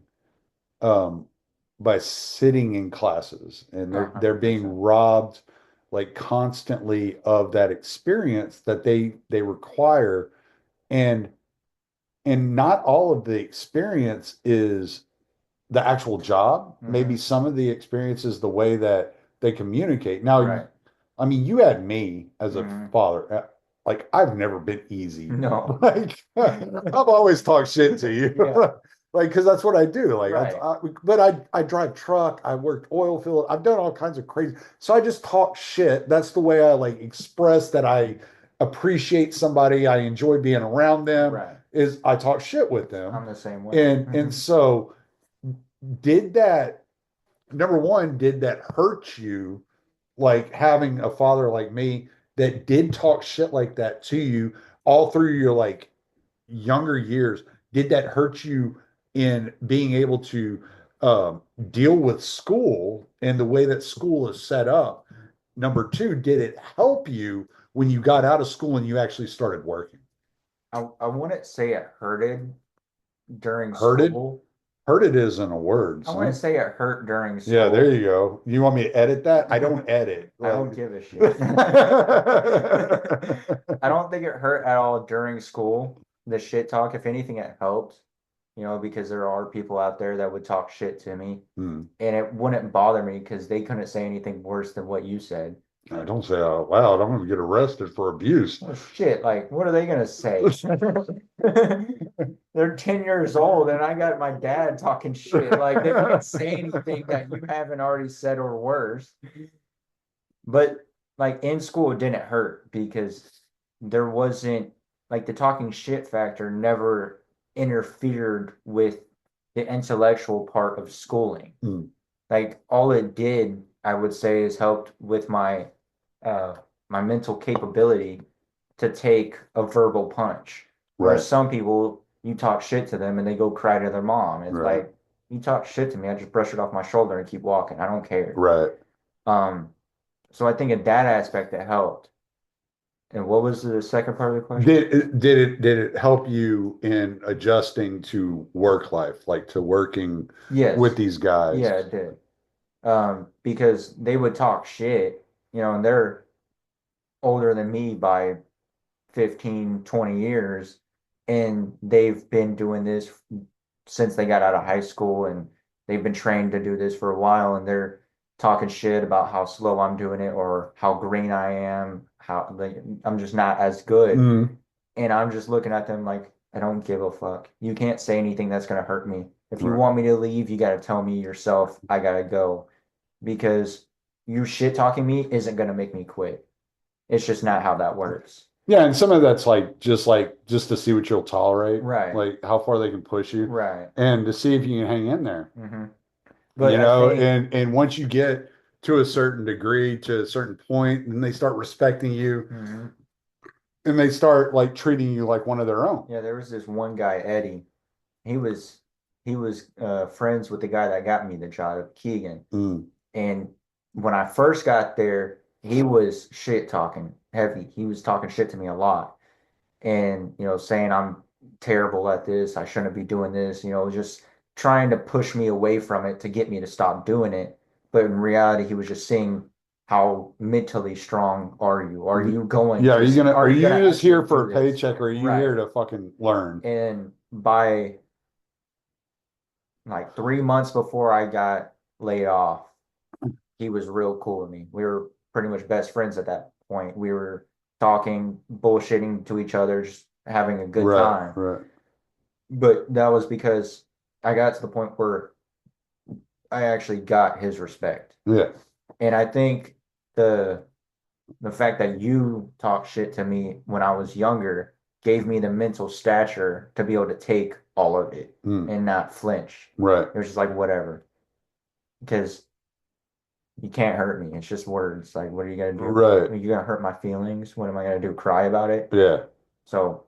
by sitting in classes, and they're being 100%. robbed like constantly of that experience that they require, and not all of the experience is the actual job. Maybe some of the experience is the way that they communicate. Now, Right. I mean, you had me as a Mhm. father. Like, I've never been easy. No. Like, I've always talked shit to you. Yeah. Like, because that's what I do. Like, Right. but I drive truck. I worked oil field. I've done all kinds of crazy. So I just talk shit. That's the way I like express that I appreciate somebody. I enjoy being around them. Right. Is I talk shit with them. I'm the same way. And so did that, number one, did that hurt you like having a father like me that did talk shit like that to you all through your like younger years, did that hurt you in being able to deal with school and the way that school is set up? Number two, did it help you when you got out of school and you actually started working? I wouldn't say it hurted during Hurted? school. Hurted isn't a word. I son. wouldn't say it hurt during school. Yeah, there you go. You want me to edit that? I don't edit. I don't Like- give a shit. I don't think it hurt at all during school, the shit talk. If anything, it helped, because there are people out there that would talk shit to me, Hmm. and it wouldn't bother me because they couldn't say anything worse than what you said. I don't say out loud. I'm going to get arrested for abuse. Oh, shit, like, what are they gonna say? They're 10 years old, and I got my dad talking shit. Like, they can't say anything that you haven't already said or worse. But like in school, it didn't hurt because there wasn't like the talking shit factor never interfered with the intellectual part of schooling. Mm. Like all it did, I would say, is helped with my my mental capability to take a verbal punch. Whereas Right. some people, you talk shit to them and they go cry to their mom. It's Right. like you talk shit to me, I just brush it off my shoulder and keep walking. I don't care. Right. So I think in that aspect it helped. And what was the second part of the question? Did it help you in adjusting to work life, like to working Yes. with these guys? Yeah, it did. Because they would talk shit, and they're older than me by 15, 20 years, and they've been doing this since they got out of high school, and they've been trained to do this for a while, and they're talking shit about how slow I'm doing it or how green I am, how like I'm just not as good. Mm. And I'm just looking at them like, I don't give a fuck. You can't say anything that's gonna hurt me. If you Right. want me to leave, you gotta tell me yourself I gotta go. Because you shit talking me isn't gonna make me quit. It's just not how that works. Yeah, and some of that's like just to see what you'll tolerate, Right. like how far they can push you, Right. and to see if you can hang in there. Mm-hmm. And once you get to a certain degree, to a certain point, and they start respecting you, Mm-hmm. and they start like treating you like one of their own. Yeah, there was this one guy, Eddie. He was friends with the guy that got me the job, Keegan. Mm. And when I first got there, he was shit talking heavy. He was talking shit to me a lot. And, saying I'm terrible at this, I shouldn't be doing this, just trying to push me away from it to get me to stop doing it. But in reality, he was just seeing how mentally strong are you? Are you going? Yeah, are you gonna just here actually for a do this? paycheck, or are you Right. here to fucking learn? And by like 3 months before I got laid off, he was real cool with me. We were pretty much best friends at that point. We were talking, bullshitting to each other, just having a good time. Right. But that was because I got to the point where I actually got his respect. Yeah. And I think the fact that you talked shit to me when I was younger gave me the mental stature to be able to take all of it Mm. and not flinch. Right. It was just like whatever. Because you can't hurt me. It's just words. Like, what are you gonna do? Right. Are you gonna hurt my feelings? What am I gonna do? Cry about it? Yeah. So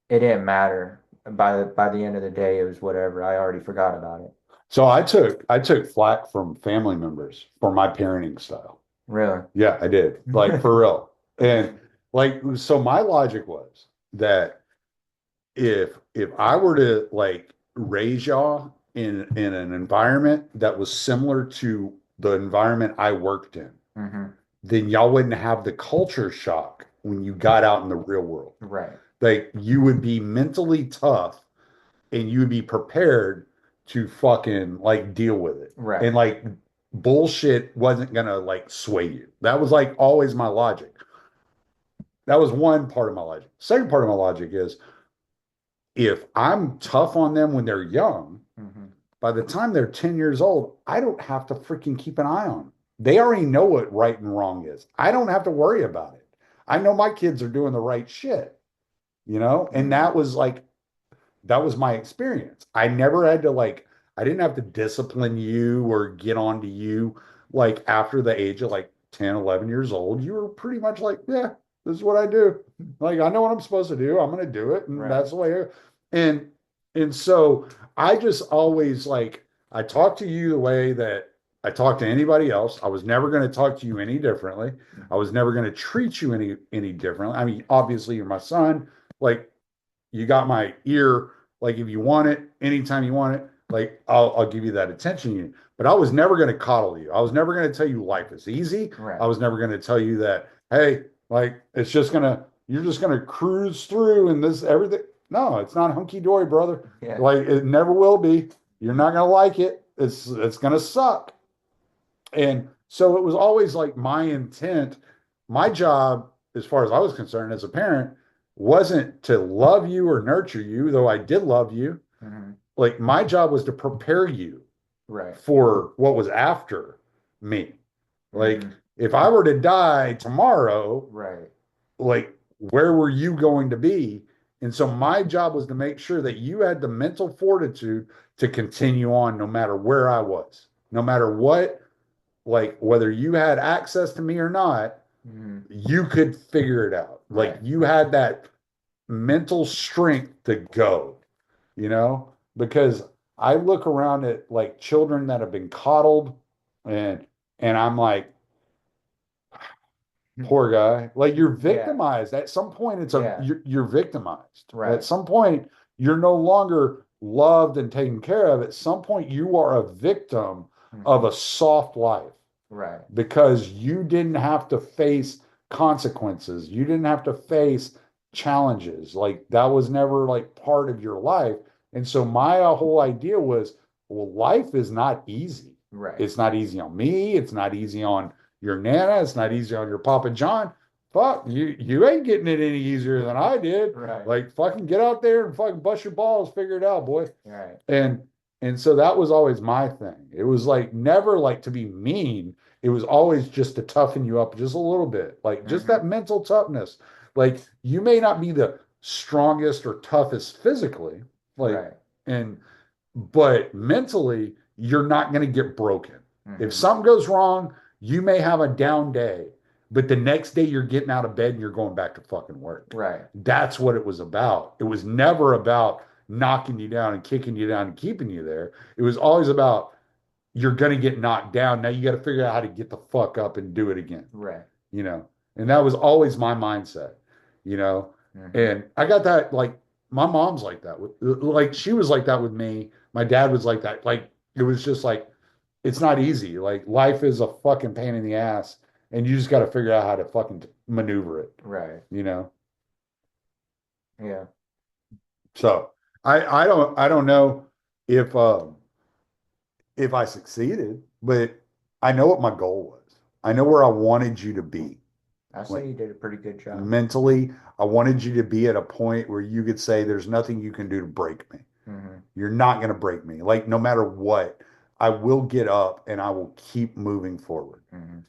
it didn't matter. By the end of the day, it was whatever. I already forgot about it. So I took flack from family members for my parenting style. Really? Yeah, I did. Like for real. And like, so my logic was that if I were to like raise y'all in an environment that was similar to the environment I worked in, Mm-hmm. then y'all wouldn't have the culture shock when you got out in the real world. Right. Like you would be mentally tough and you would be prepared to fucking like deal with it. Right. And like bullshit wasn't gonna like sway you. That was like always my logic. That was one part of my logic. Second part of my logic is if I'm tough on them when they're young, Mm-hmm. by the time they're 10 years old, I don't have to freaking keep an eye on them. They already know what right and wrong is. I don't have to worry about it. I know my kids are doing the right shit, and that was my experience. I never had to I didn't have to discipline you or get onto you like after the age of like 10, 11 years old, you were pretty much like, yeah, this is what I do. Like, I know what I'm supposed to do. I'm going to do it. And Right. that's the way. And, and so I just always like, I talk to you the way that I talk to anybody else. I was never going to talk to you any differently. I was never going to treat you any differently. I mean, obviously you're my son. Like, you got my ear. Like, if you want it, anytime you want it, like I'll give you that attention. But I was never going to coddle you. I was never going to tell you life is easy. Right. I was never going to tell you that, hey, like you're just gonna cruise through and this everything. No, it's not hunky dory, brother. Yeah. Like it never will be. You're not gonna like it. It's gonna suck. And so it was always like my intent, my job, as far as I was concerned as a parent, wasn't to love you or nurture you, though I did love you. Mhm. Like my job was to prepare you Right. for what was after me. Like Mhm. if I were to die tomorrow, Right. like where were you going to be? And so my job was to make sure that you had the mental fortitude to continue on no matter where I was, no matter what, like whether you had access to me or not, Mhm. you could figure it out. Like Right. you had that mental strength to go, because I look around at like children that have been coddled and I'm like, poor guy. Like you're victimized. At some point, Yeah. you're victimized. Right. At some point, you're no longer loved and taken care of. At some point, you are a victim of a soft life Right. because you didn't have to face consequences. You didn't have to face challenges. Like that was never like part of your life. And so my whole idea was, well, life is not easy. Right. It's not easy on me. It's not easy on your Nana. It's not easy on your Papa John. Fuck, you ain't getting it any easier than I did. Right. Like fucking get out there and fucking bust your balls, figure it out, boy. Right. And so that was always my thing. It was like never like to be mean. It was always just to toughen you up just a little bit. Like just that mental toughness. Like you may not be the strongest or toughest physically, like Right. but mentally, you're not going to get broken. Mhm. If something goes wrong, you may have a down day, but the next day you're getting out of bed and you're going back to fucking work. Right. That's what it was about. It was never about knocking you down and kicking you down and keeping you there. It was always about you're going to get knocked down. Now you got to figure out how to get the fuck up and do it again. Right. And that was always my mindset, Mhm. and I got that, like, my mom's like that. Like, she was like that with me. My dad was like that. Like, it was just like, it's not easy. Like, life is a fucking pain in the ass, and you just got to figure out how to fucking maneuver it, Right. Yeah. So I don't know if I succeeded, but I know what my goal was. I know where I wanted you to be. I say you did a pretty good job. Mentally, I wanted you to be at a point where you could say, there's nothing you can do to break me. Mhm. You're not going to break me. Like, no matter what, I will get up and I will keep moving forward. Mhm.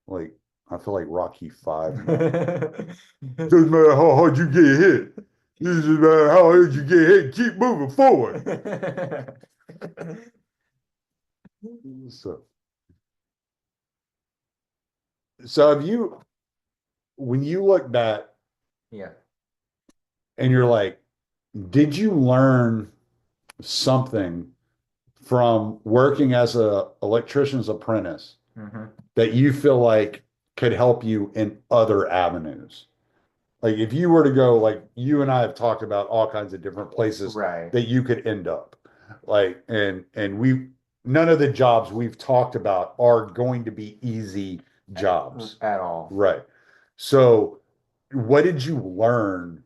Like, I feel like Rocky Five. Doesn't matter how hard you get hit. It doesn't matter how hard you get hit. Keep moving forward. So when you look back Yeah. and you're like, did you learn something from working as a electrician's apprentice Mhm. that you feel like could help you in other avenues? Like if you were to go, like you and I have talked about all kinds of different places Right. that you could end up. Like, and none of the jobs we've talked about are going to be easy jobs. At all. Right. So what did you learn?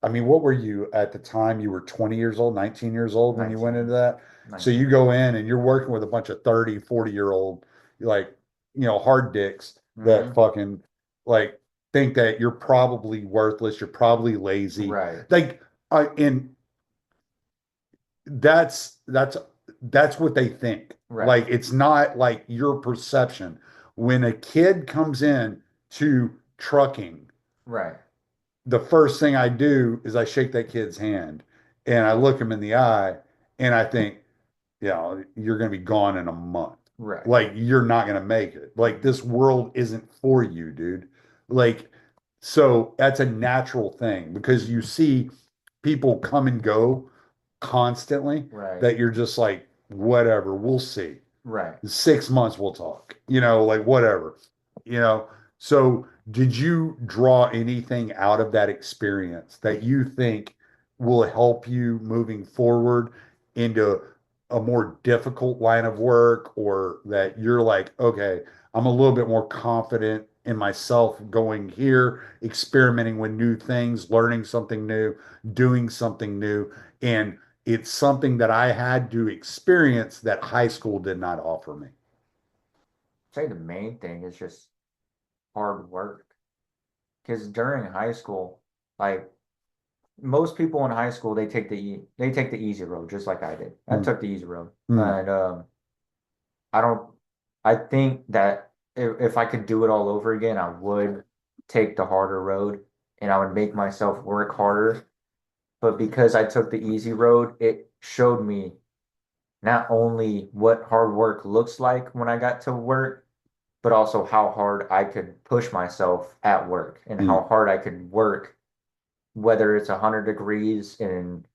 I mean, what were you at the time? You were 20 years old, 19 years old when you went 19. into that? So you go in and you're working with a bunch of 30, 40-year-old, like, hard dicks that Mhm. fucking like think that you're probably worthless, you're probably lazy. Right. Like, and that's what they think. Right. Like, it's not like your perception. When a kid comes in to trucking, Right. the first thing I do is I shake that kid's hand and I look him in the eye and I think, you're going to be gone in a month. Right. Like you're not gonna make it. Like this world isn't for you, dude. Like, so that's a natural thing because you see people come and go constantly Right. that you're just like, whatever, we'll see. Right. 6 months we'll talk, like whatever, you know. So did you draw anything out of that experience that you think will help you moving forward into a more difficult line of work, or that you're like, okay, I'm a little bit more confident in myself going here, experimenting with new things, learning something new, doing something new, and it's something that I had to experience that high school did not offer me. Say the main thing is just hard work. Because during high school, like most people in high school, they take the easy road, just like I did. I Mm, took the easy road, mm, and I don't. I think that if I could do it all over again, I would take the harder road, and I would make myself work harder. But because I took the easy road, it showed me not only what hard work looks like when I got to work, but also how hard I could push myself at work and how mm. hard I could work, whether it's 100 degrees and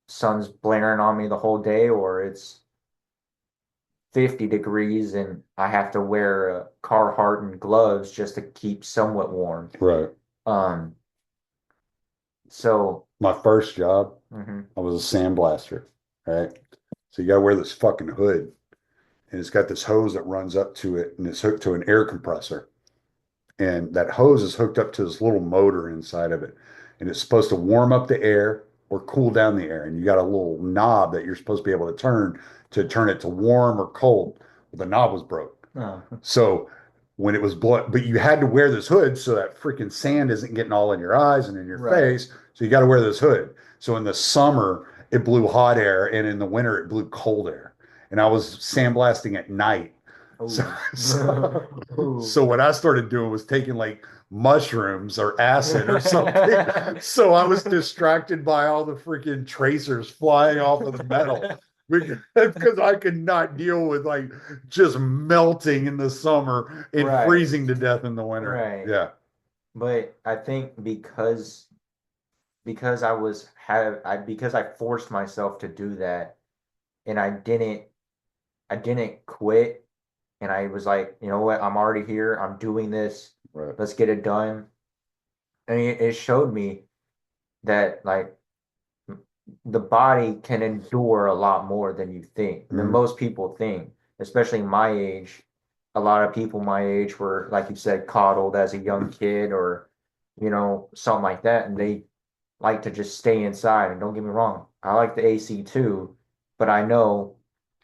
sun's blaring on me the whole day, or it's 50 degrees and I have to wear Carhartt and gloves just to keep somewhat warm. Right. Um, so, My first job, mhm. I was a sandblaster, right? So you got to wear this fucking hood, and it's got this hose that runs up to it, and it's hooked to an air compressor. And that hose is hooked up to this little motor inside of it. And it's supposed to warm up the air or cool down the air. And you got a little knob that you're supposed to be able to turn it to warm or cold. Well, the knob was broke. Oh, So when it was blood, but you had to wear this hood so that freaking sand isn't getting all in your eyes and in your right. face. So you got to wear this hood. So in the summer, it blew hot air, and in the winter, it blew cold air. And I was sandblasting at night. So, so, Ooh. so what I started doing was taking like mushrooms or acid or something. So I was distracted by all the freaking tracers flying off of the metal because I could not deal with like just melting in the summer and Right. freezing to death in the winter. Right. Yeah. But I think because because I forced myself to do that and I didn't quit and I was like, you know what, I'm already here, I'm doing this, Right. let's get it done. And it showed me that like the body can endure a lot more than you think, than Mhm. most people think, especially my age. A lot of people my age were, like you said, coddled as a young kid or, something like that. And they like to just stay inside. And don't get me wrong, I like the AC too, but I know,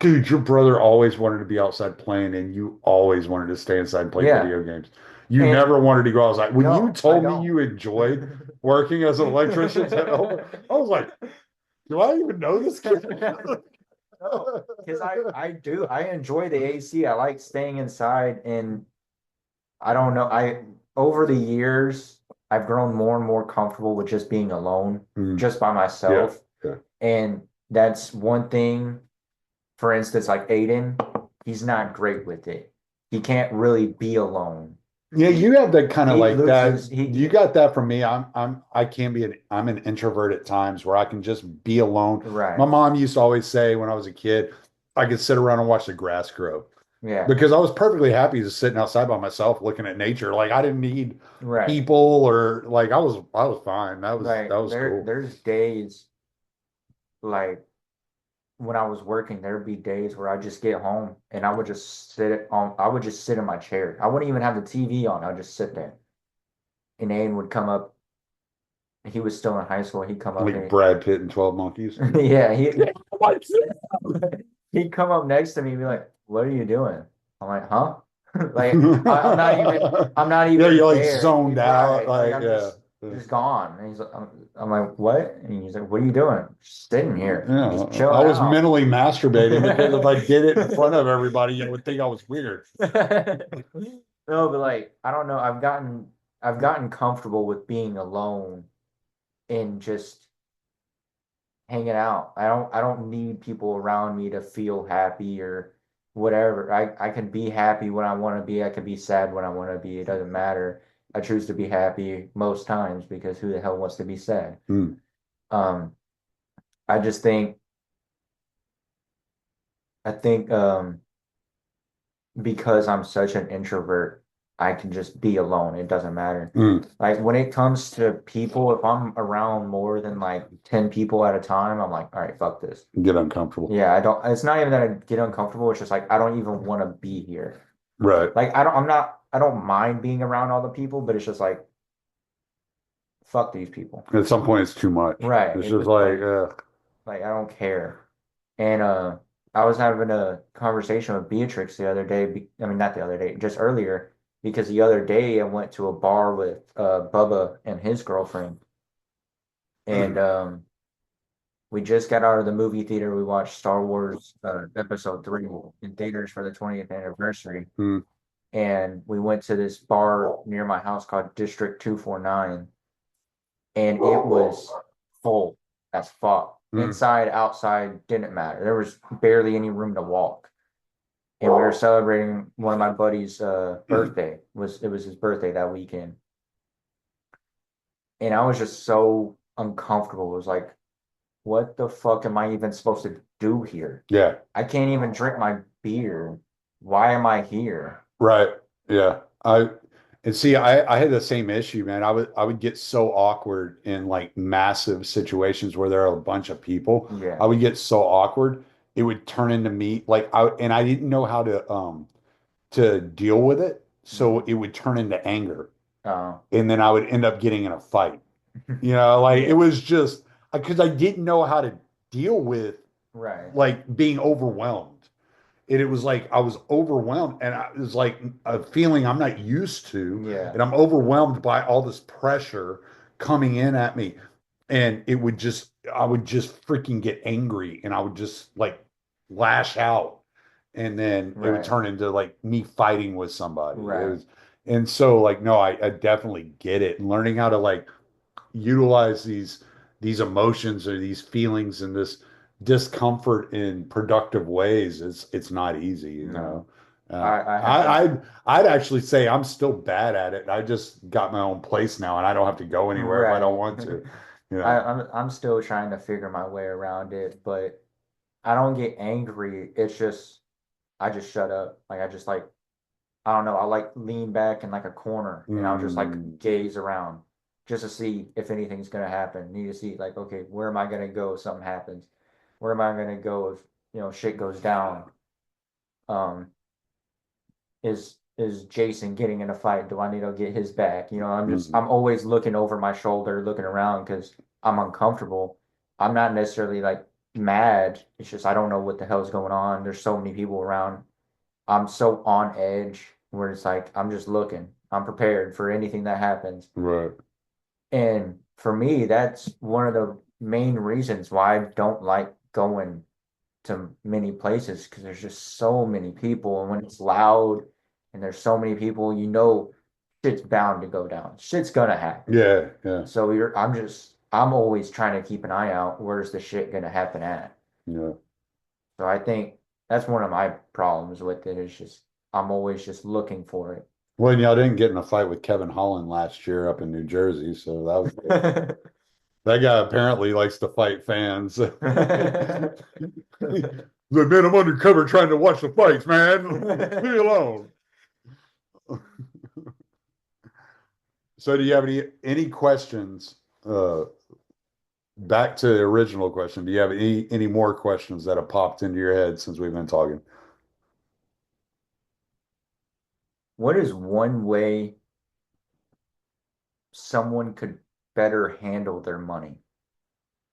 Dude, your brother always wanted to be outside playing, and you always wanted to stay inside and play yeah. video games. You And never wanted to go outside. When you no, I told me don't. you enjoyed working as an electrician, I was like, do I even know this kid? No, because I enjoy the AC. I like staying inside, and I don't know. Over the years I've grown more and more comfortable with just being alone, Mm, just by yeah, myself. yeah. And that's one thing. For instance, like Aiden, he's not great with it. He can't really be alone. Yeah, you have that kind of He like that. loses. You got that from me. I can be I'm an introvert at times where I can just be alone. Right. My mom used to always say when I was a kid, I could sit around and watch the grass grow Yeah. because I was perfectly happy just sitting outside by myself looking at nature. Like I didn't need Right. people or like I was fine. That Right. was cool. There's days like when I was working, there'd be days where I just get home and I would just sit in my chair. I wouldn't even have the TV on. I'd just sit there. And Aiden would come up. He was still in high school. He'd come up Like and Brad Pitt in 12 Monkeys. yeah, he'd come up next to me and be like, "What are you doing?" I'm like, "Huh?" Like I'm not even Yeah, you're like there. zoned out. Like, I'm yeah. just gone. And I'm like, "What?" And he's like, "What are you doing?" Just sitting here, Yeah, just I chilling was out. mentally masturbating because if I did it in front of everybody, you would think I was weird. No, but like I don't know. I've gotten comfortable with being alone and just hanging out. I don't need people around me to feel happy or whatever. I can be happy when I want to be. I can be sad when I want to be. It doesn't matter. I choose to be happy most times because who the hell wants to be sad? Mm. Um, I just think because I'm such an introvert, I can just be alone. It doesn't matter. Mm. Like when it comes to people, if I'm around more than like 10 people at a time, I'm like, all right, fuck this. Get uncomfortable. Yeah, I don't, it's not even that I get uncomfortable. It's just like, I don't even want to be here. Right. Like, I don't mind being around all the people, but it's just like, fuck these people. At some point, it's too much. Right. It's It's just just like, like, I don't care. And, I was having a conversation with Beatrix the other day. I mean, not the other day, just earlier, because the other day I went to a bar with, Bubba and his girlfriend. And, we just got out of the movie theater. We watched Star Wars Episode 3 in theaters for the 20th anniversary. Mm. And we went to this bar near my house called District 249. And it was full as fuck. Mm. Inside, outside, didn't matter. There was barely any room to walk. And we were celebrating one of my buddy's birthday. It was his birthday that weekend. And I was just so uncomfortable. It was like, what the fuck am I even supposed to do here? yeah. I can't even drink my beer. Why am I here? Right. Yeah. And see, I had the same issue, man. I would get so awkward in like massive situations where there are a bunch of people. Yeah. I would get so awkward. It would turn into me like and I didn't know how to deal with it. So it would turn into anger. And then I would end up getting in a fight. You know, like it was just because I didn't know how to deal with Right. like being overwhelmed. And it was like I was overwhelmed, and it was like a feeling I'm not used to. Yeah. And I'm overwhelmed by all this pressure coming in at me. And I would just freaking get angry, and I would just like lash out. And then it would Right. turn into like me fighting with somebody. Right. And so like, no, I definitely get it. And learning how to like utilize these emotions or these feelings and this discomfort in productive ways it's not easy, you know. I'd actually say I'm still bad at it. I just got my own place now, and I don't have to go anywhere if I don't want to. You know? I'm still trying to figure my way around it, but I don't get angry. It's just I just shut up. Like I just like I don't know. I like lean back in like a corner and I'll just like gaze around just to see if anything's gonna happen. Need to see like, okay, where am I gonna go if something happens? Where am I gonna go if shit goes down? Um, is Jason getting in a fight? Do I need to get his back? I'm always looking over my shoulder, looking around because I'm uncomfortable. I'm not necessarily like mad. It's just I don't know what the hell's going on. There's so many people around. I'm so on edge where it's like I'm just looking. I'm prepared for anything that happens. Right. And for me, that's one of the main reasons why I don't like going to many places because there's just so many people. And when it's loud and there's so many people, shit's bound to go down. Shit's gonna happen. Yeah, yeah, So I'm always trying to keep an eye out. Where's the shit gonna happen at? yeah. So I think that's one of my problems with it is just I'm always just looking for it. Well, and y'all didn't get in a fight with Kevin Holland last year up in New Jersey, so that was good. That guy apparently likes to fight fans. He's like, man, I'm undercover trying to watch the fights, man. Leave me alone. So do you have any questions? Back to the original question. Do you have any more questions that have popped into your head since we've been talking? What is one way someone could better handle their money?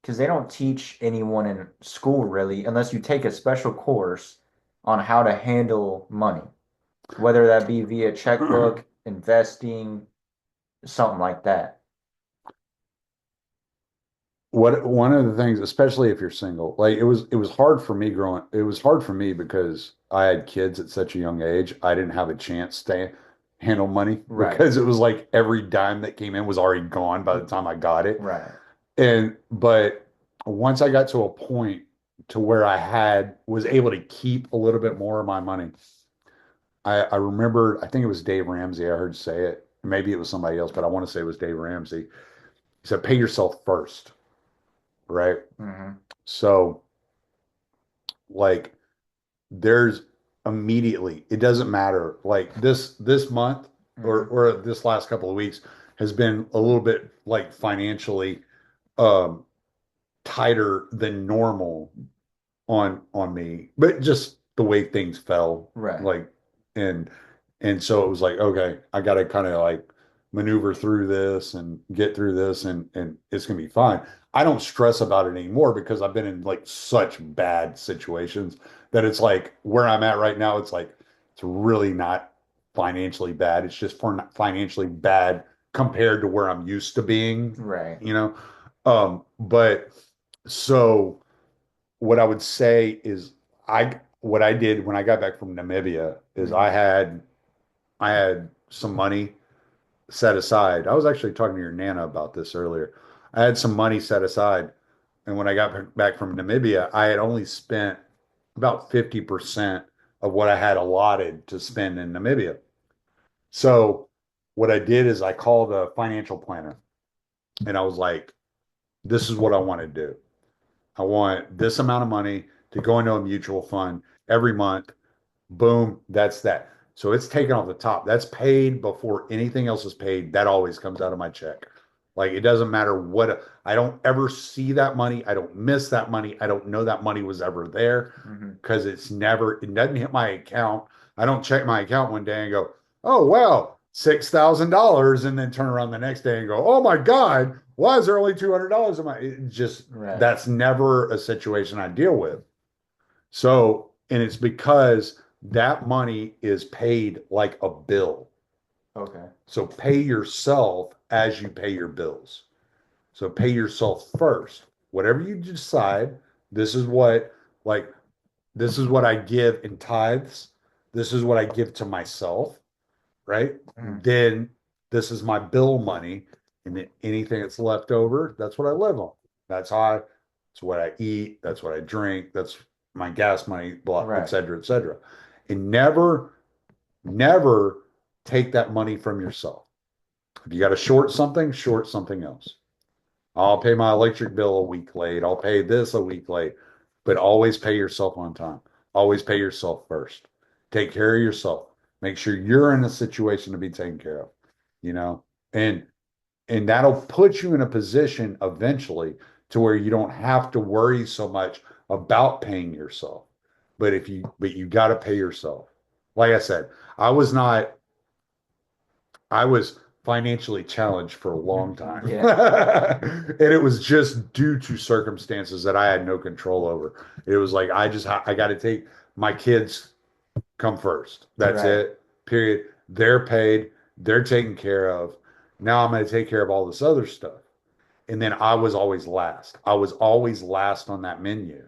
Because they don't teach anyone in school really, unless you take a special course on how to handle money, whether that be via checkbook, investing, something like that. One of the things, especially if you're single, like it was hard for me it was hard for me because I had kids at such a young age. I didn't have a chance to handle money Right. because it was like every dime that came in was already gone by the time I got it. Right. But once I got to a point to where was able to keep a little bit more of my money. I remember, I think it was Dave Ramsey. I heard say it. Maybe it was somebody else, but I want to say it was Dave Ramsey. He said, pay yourself first, right? Mm-hmm. So, like, there's immediately, it doesn't matter. Like this month or this last couple of weeks has been a little bit like financially tighter than normal on me, but just the way things fell, Right. like, and so it was like, okay, I got to kind of like maneuver through this and get through this, and it's gonna be fine. I don't stress about it anymore because I've been in like such bad situations that it's like where I'm at right now, it's like it's really not financially bad. It's just financially bad compared to where I'm used to being, Right. you know. But so what I would say is what I did when I got back from Namibia is I had some money set aside. I was actually talking to your Nana about this earlier. I had some money set aside, and when I got back from Namibia, I had only spent about 50% of what I had allotted to spend in Namibia. So what I did is I called a financial planner and I was like, this is what I want to do. I want this amount of money to go into a mutual fund every month. Boom, that's that. So it's taken off the top. That's paid before anything else is paid. That always comes out of my check. Like it doesn't matter what, I don't ever see that money. I don't miss that money. I don't know that money was ever there because it doesn't hit my account. I don't check my account one day and go, oh, well, $6,000, and then turn around the next day and go, oh my God, why is there only $200 in my, that's never a situation I deal with. So, and it's because that money is paid like a bill. Okay. So pay yourself as you pay your bills. So pay yourself first. Whatever you decide, this is what I give in tithes. This is what I give to myself, right? Then this is my bill money, and then anything that's left over, that's what I live on. That's what I eat. That's what I drink. That's my gas money, blah, Right. et cetera, et cetera. And never take that money from yourself. If you got to short something else. I'll pay my electric bill a week late. I'll pay this a week late, but always pay yourself on time. Always pay yourself first. Take care of yourself. Make sure you're in a situation to be taken care of, you know, and that'll put you in a position eventually to where you don't have to worry so much about paying yourself. But you got to pay yourself. Like I said, I was financially challenged for a long time. Yeah. And it was just due to circumstances that I had no control over. It was like, I got to take my kids come first. That's Right. it. Period. They're paid. They're taken care of. Now I'm going to take care of all this other stuff. And then I was always last. I was always last on that menu.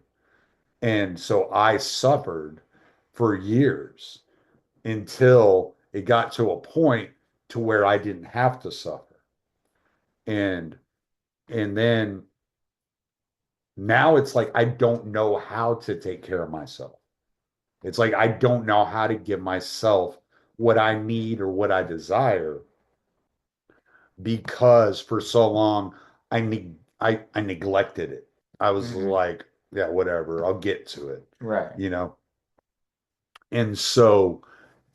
And so I suffered for years until it got to a point to where I didn't have to suffer. And then now it's like I don't know how to take care of myself. It's like I don't know how to give myself what I need or what I desire because for so long I neglected it. I was like, yeah, whatever, I'll get to it. Right. You know? And so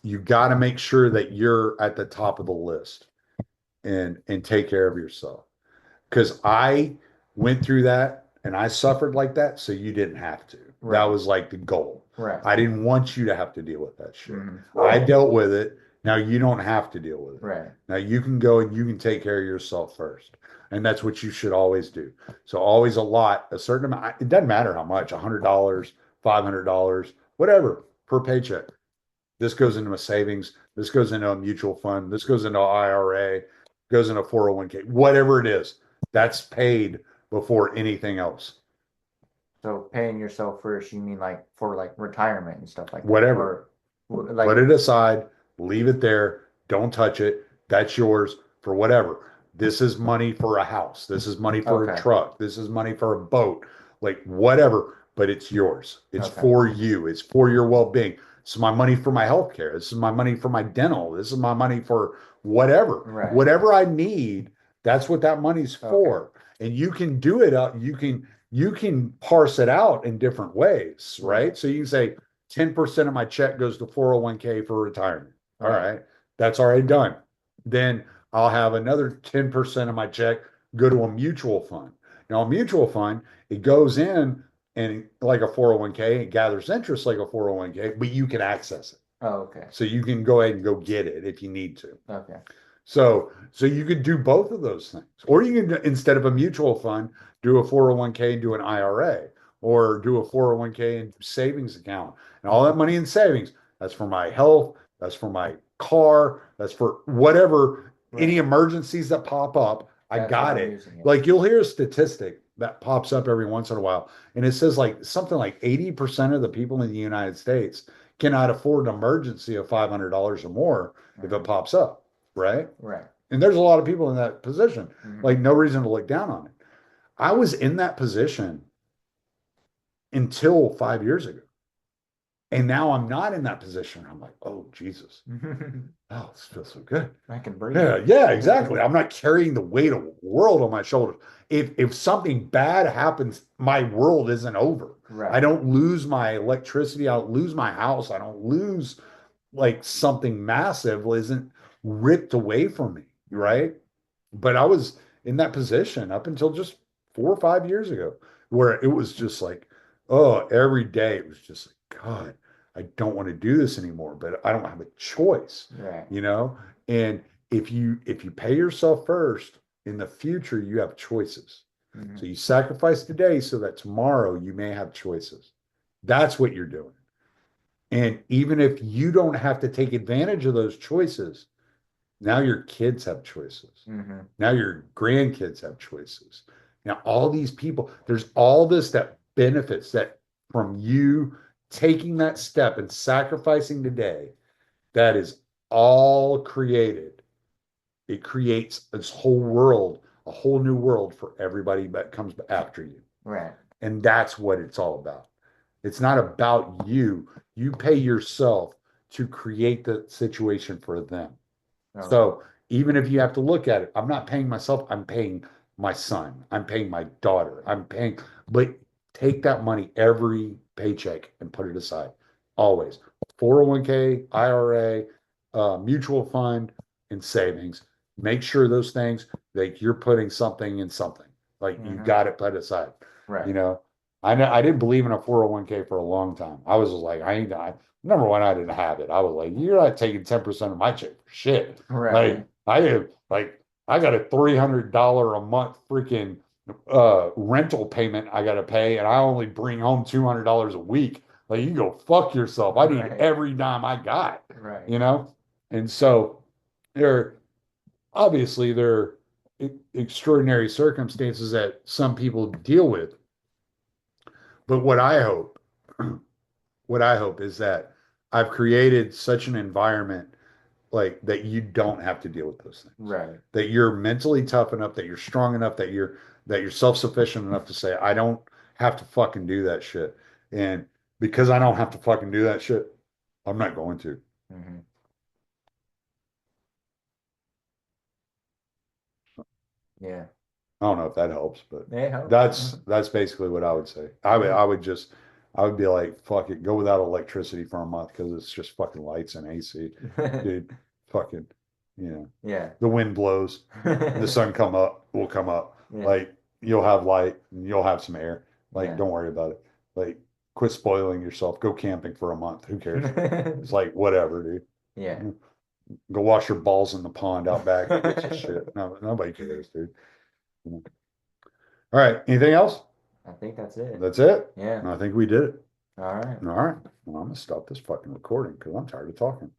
you got to make sure that you're at the top of the list and take care of yourself. Because I went through that and I suffered like that, so you didn't have to. Right. That was like the goal. Right. I didn't want you to have to deal with that shit. I dealt with it. Now you don't have to deal with it. Right. Now you can go and you can take care of yourself first. And that's what you should always do. So always a certain amount. It doesn't matter how much, $100, $500, whatever per paycheck. This goes into a savings. This goes into a mutual fund. This goes into an IRA, goes into 401k, whatever it is. That's paid before anything else. So paying yourself first, you mean like for like retirement and stuff like that? Whatever. Or, like, put it aside, leave it there. Don't touch it. That's yours for whatever. This is money for a house. This is money for a truck. This is money for a boat. Like whatever. but it's yours. It's Okay. for you. It's for your well-being. This is my money for my health care. This is my money for my dental. This is my money for whatever. Right. Whatever I need, that's what that money's Okay. for. And you can do it up. You can parse it out in different ways, right? So you can say 10% of my check goes to 401k for retirement. All right. That's already done. Then I'll have another 10% of my check go to a mutual fund. Now, a mutual fund, it goes in and like a 401k, it gathers interest like a 401k, but you can access it. Oh, okay. So you can go ahead and go get it if you need to. Okay. So you could do both of those things. Or you can, instead of a mutual fund, do a 401k and do an IRA, or do a 401k and savings account. And all that money in savings, that's for my health, that's for my car, that's for whatever, any emergencies that pop up, I That's got what I'm it. using Like you'll hear a statistic that pops up every once in a while, and it says like something like 80% of the people in the United States cannot afford an emergency of $500 or more if it pops up, right? Right. And there's a lot of people in that position. Mhm. Like no reason to look down on it. I was in that position until 5 years ago. And now I'm not in that position. I'm like, oh, Jesus. Oh, this feels so good. I can breathe. Yeah, exactly. I'm not carrying the weight of the world on my shoulders. If something bad happens, my world isn't over. Right. I don't lose my electricity. I don't lose my house. I don't lose like something massive isn't ripped away from me, right? But I was in that position up until just 4 or 5 years ago, where it was just like, oh, every day it was just like, God, I don't want to do this anymore, but I don't have a choice, Right. you know? And if you pay yourself first, in the future you have choices. Mhm. So you sacrifice today so that tomorrow you may have choices. That's what you're doing. And even if you don't have to take advantage of those choices, now your kids have choices. Mhm. Now your grandkids have choices. Now all these people, there's all this that benefits that from you taking that step and sacrificing today, that is all created. It creates this whole world, a whole new world for everybody that comes after you. Right. And that's what it's all about. It's not about you. You pay yourself to create the situation for them. Okay. So even if you have to look at it, I'm not paying myself, I'm paying my son, I'm paying my daughter, I'm paying, but take that money every paycheck and put it aside. Always. 401k, IRA, mutual fund, and savings. Make sure those things, like you're putting something in something. Like you Mhm. got it put aside. Right. You know, I didn't believe in a 401k for a long time. I was just like, number one, I didn't have it. I was like, you're not taking 10% of my check for shit. Right. I got a $300 a month freaking rental payment I got to pay, and I only bring home $200 a week. Like you go fuck yourself. I need Right. every dime I got, Right. you know? And so there are extraordinary circumstances that some people deal with. But what I hope is that I've created such an environment like that you don't have to deal with those things. Right. That you're mentally tough enough, that you're strong enough, that you're self-sufficient enough to say, I don't have to fucking do that shit. And because I don't have to fucking do that shit, I'm not going to. Mhm. Yeah. I don't know if that helps, but It helps. that's basically what I would say. I would be like, fuck it, go without electricity for a month because it's just fucking lights and AC. Dude, fucking, you know, Yeah. the wind blows, the sun will come up. Yeah. Like you'll have light and you'll have some air. Like, Yeah. don't worry about it. Like, quit spoiling yourself. Go camping for a month. Who cares? It's like whatever, dude. Yeah. Go wash your balls in the pond out back. Who gives a shit. No, nobody cares, dude. All right. Anything else? I think that's it. That's it. Yeah. I think we did it. All right. All right. Well, I'm gonna stop this fucking recording because I'm tired of talking.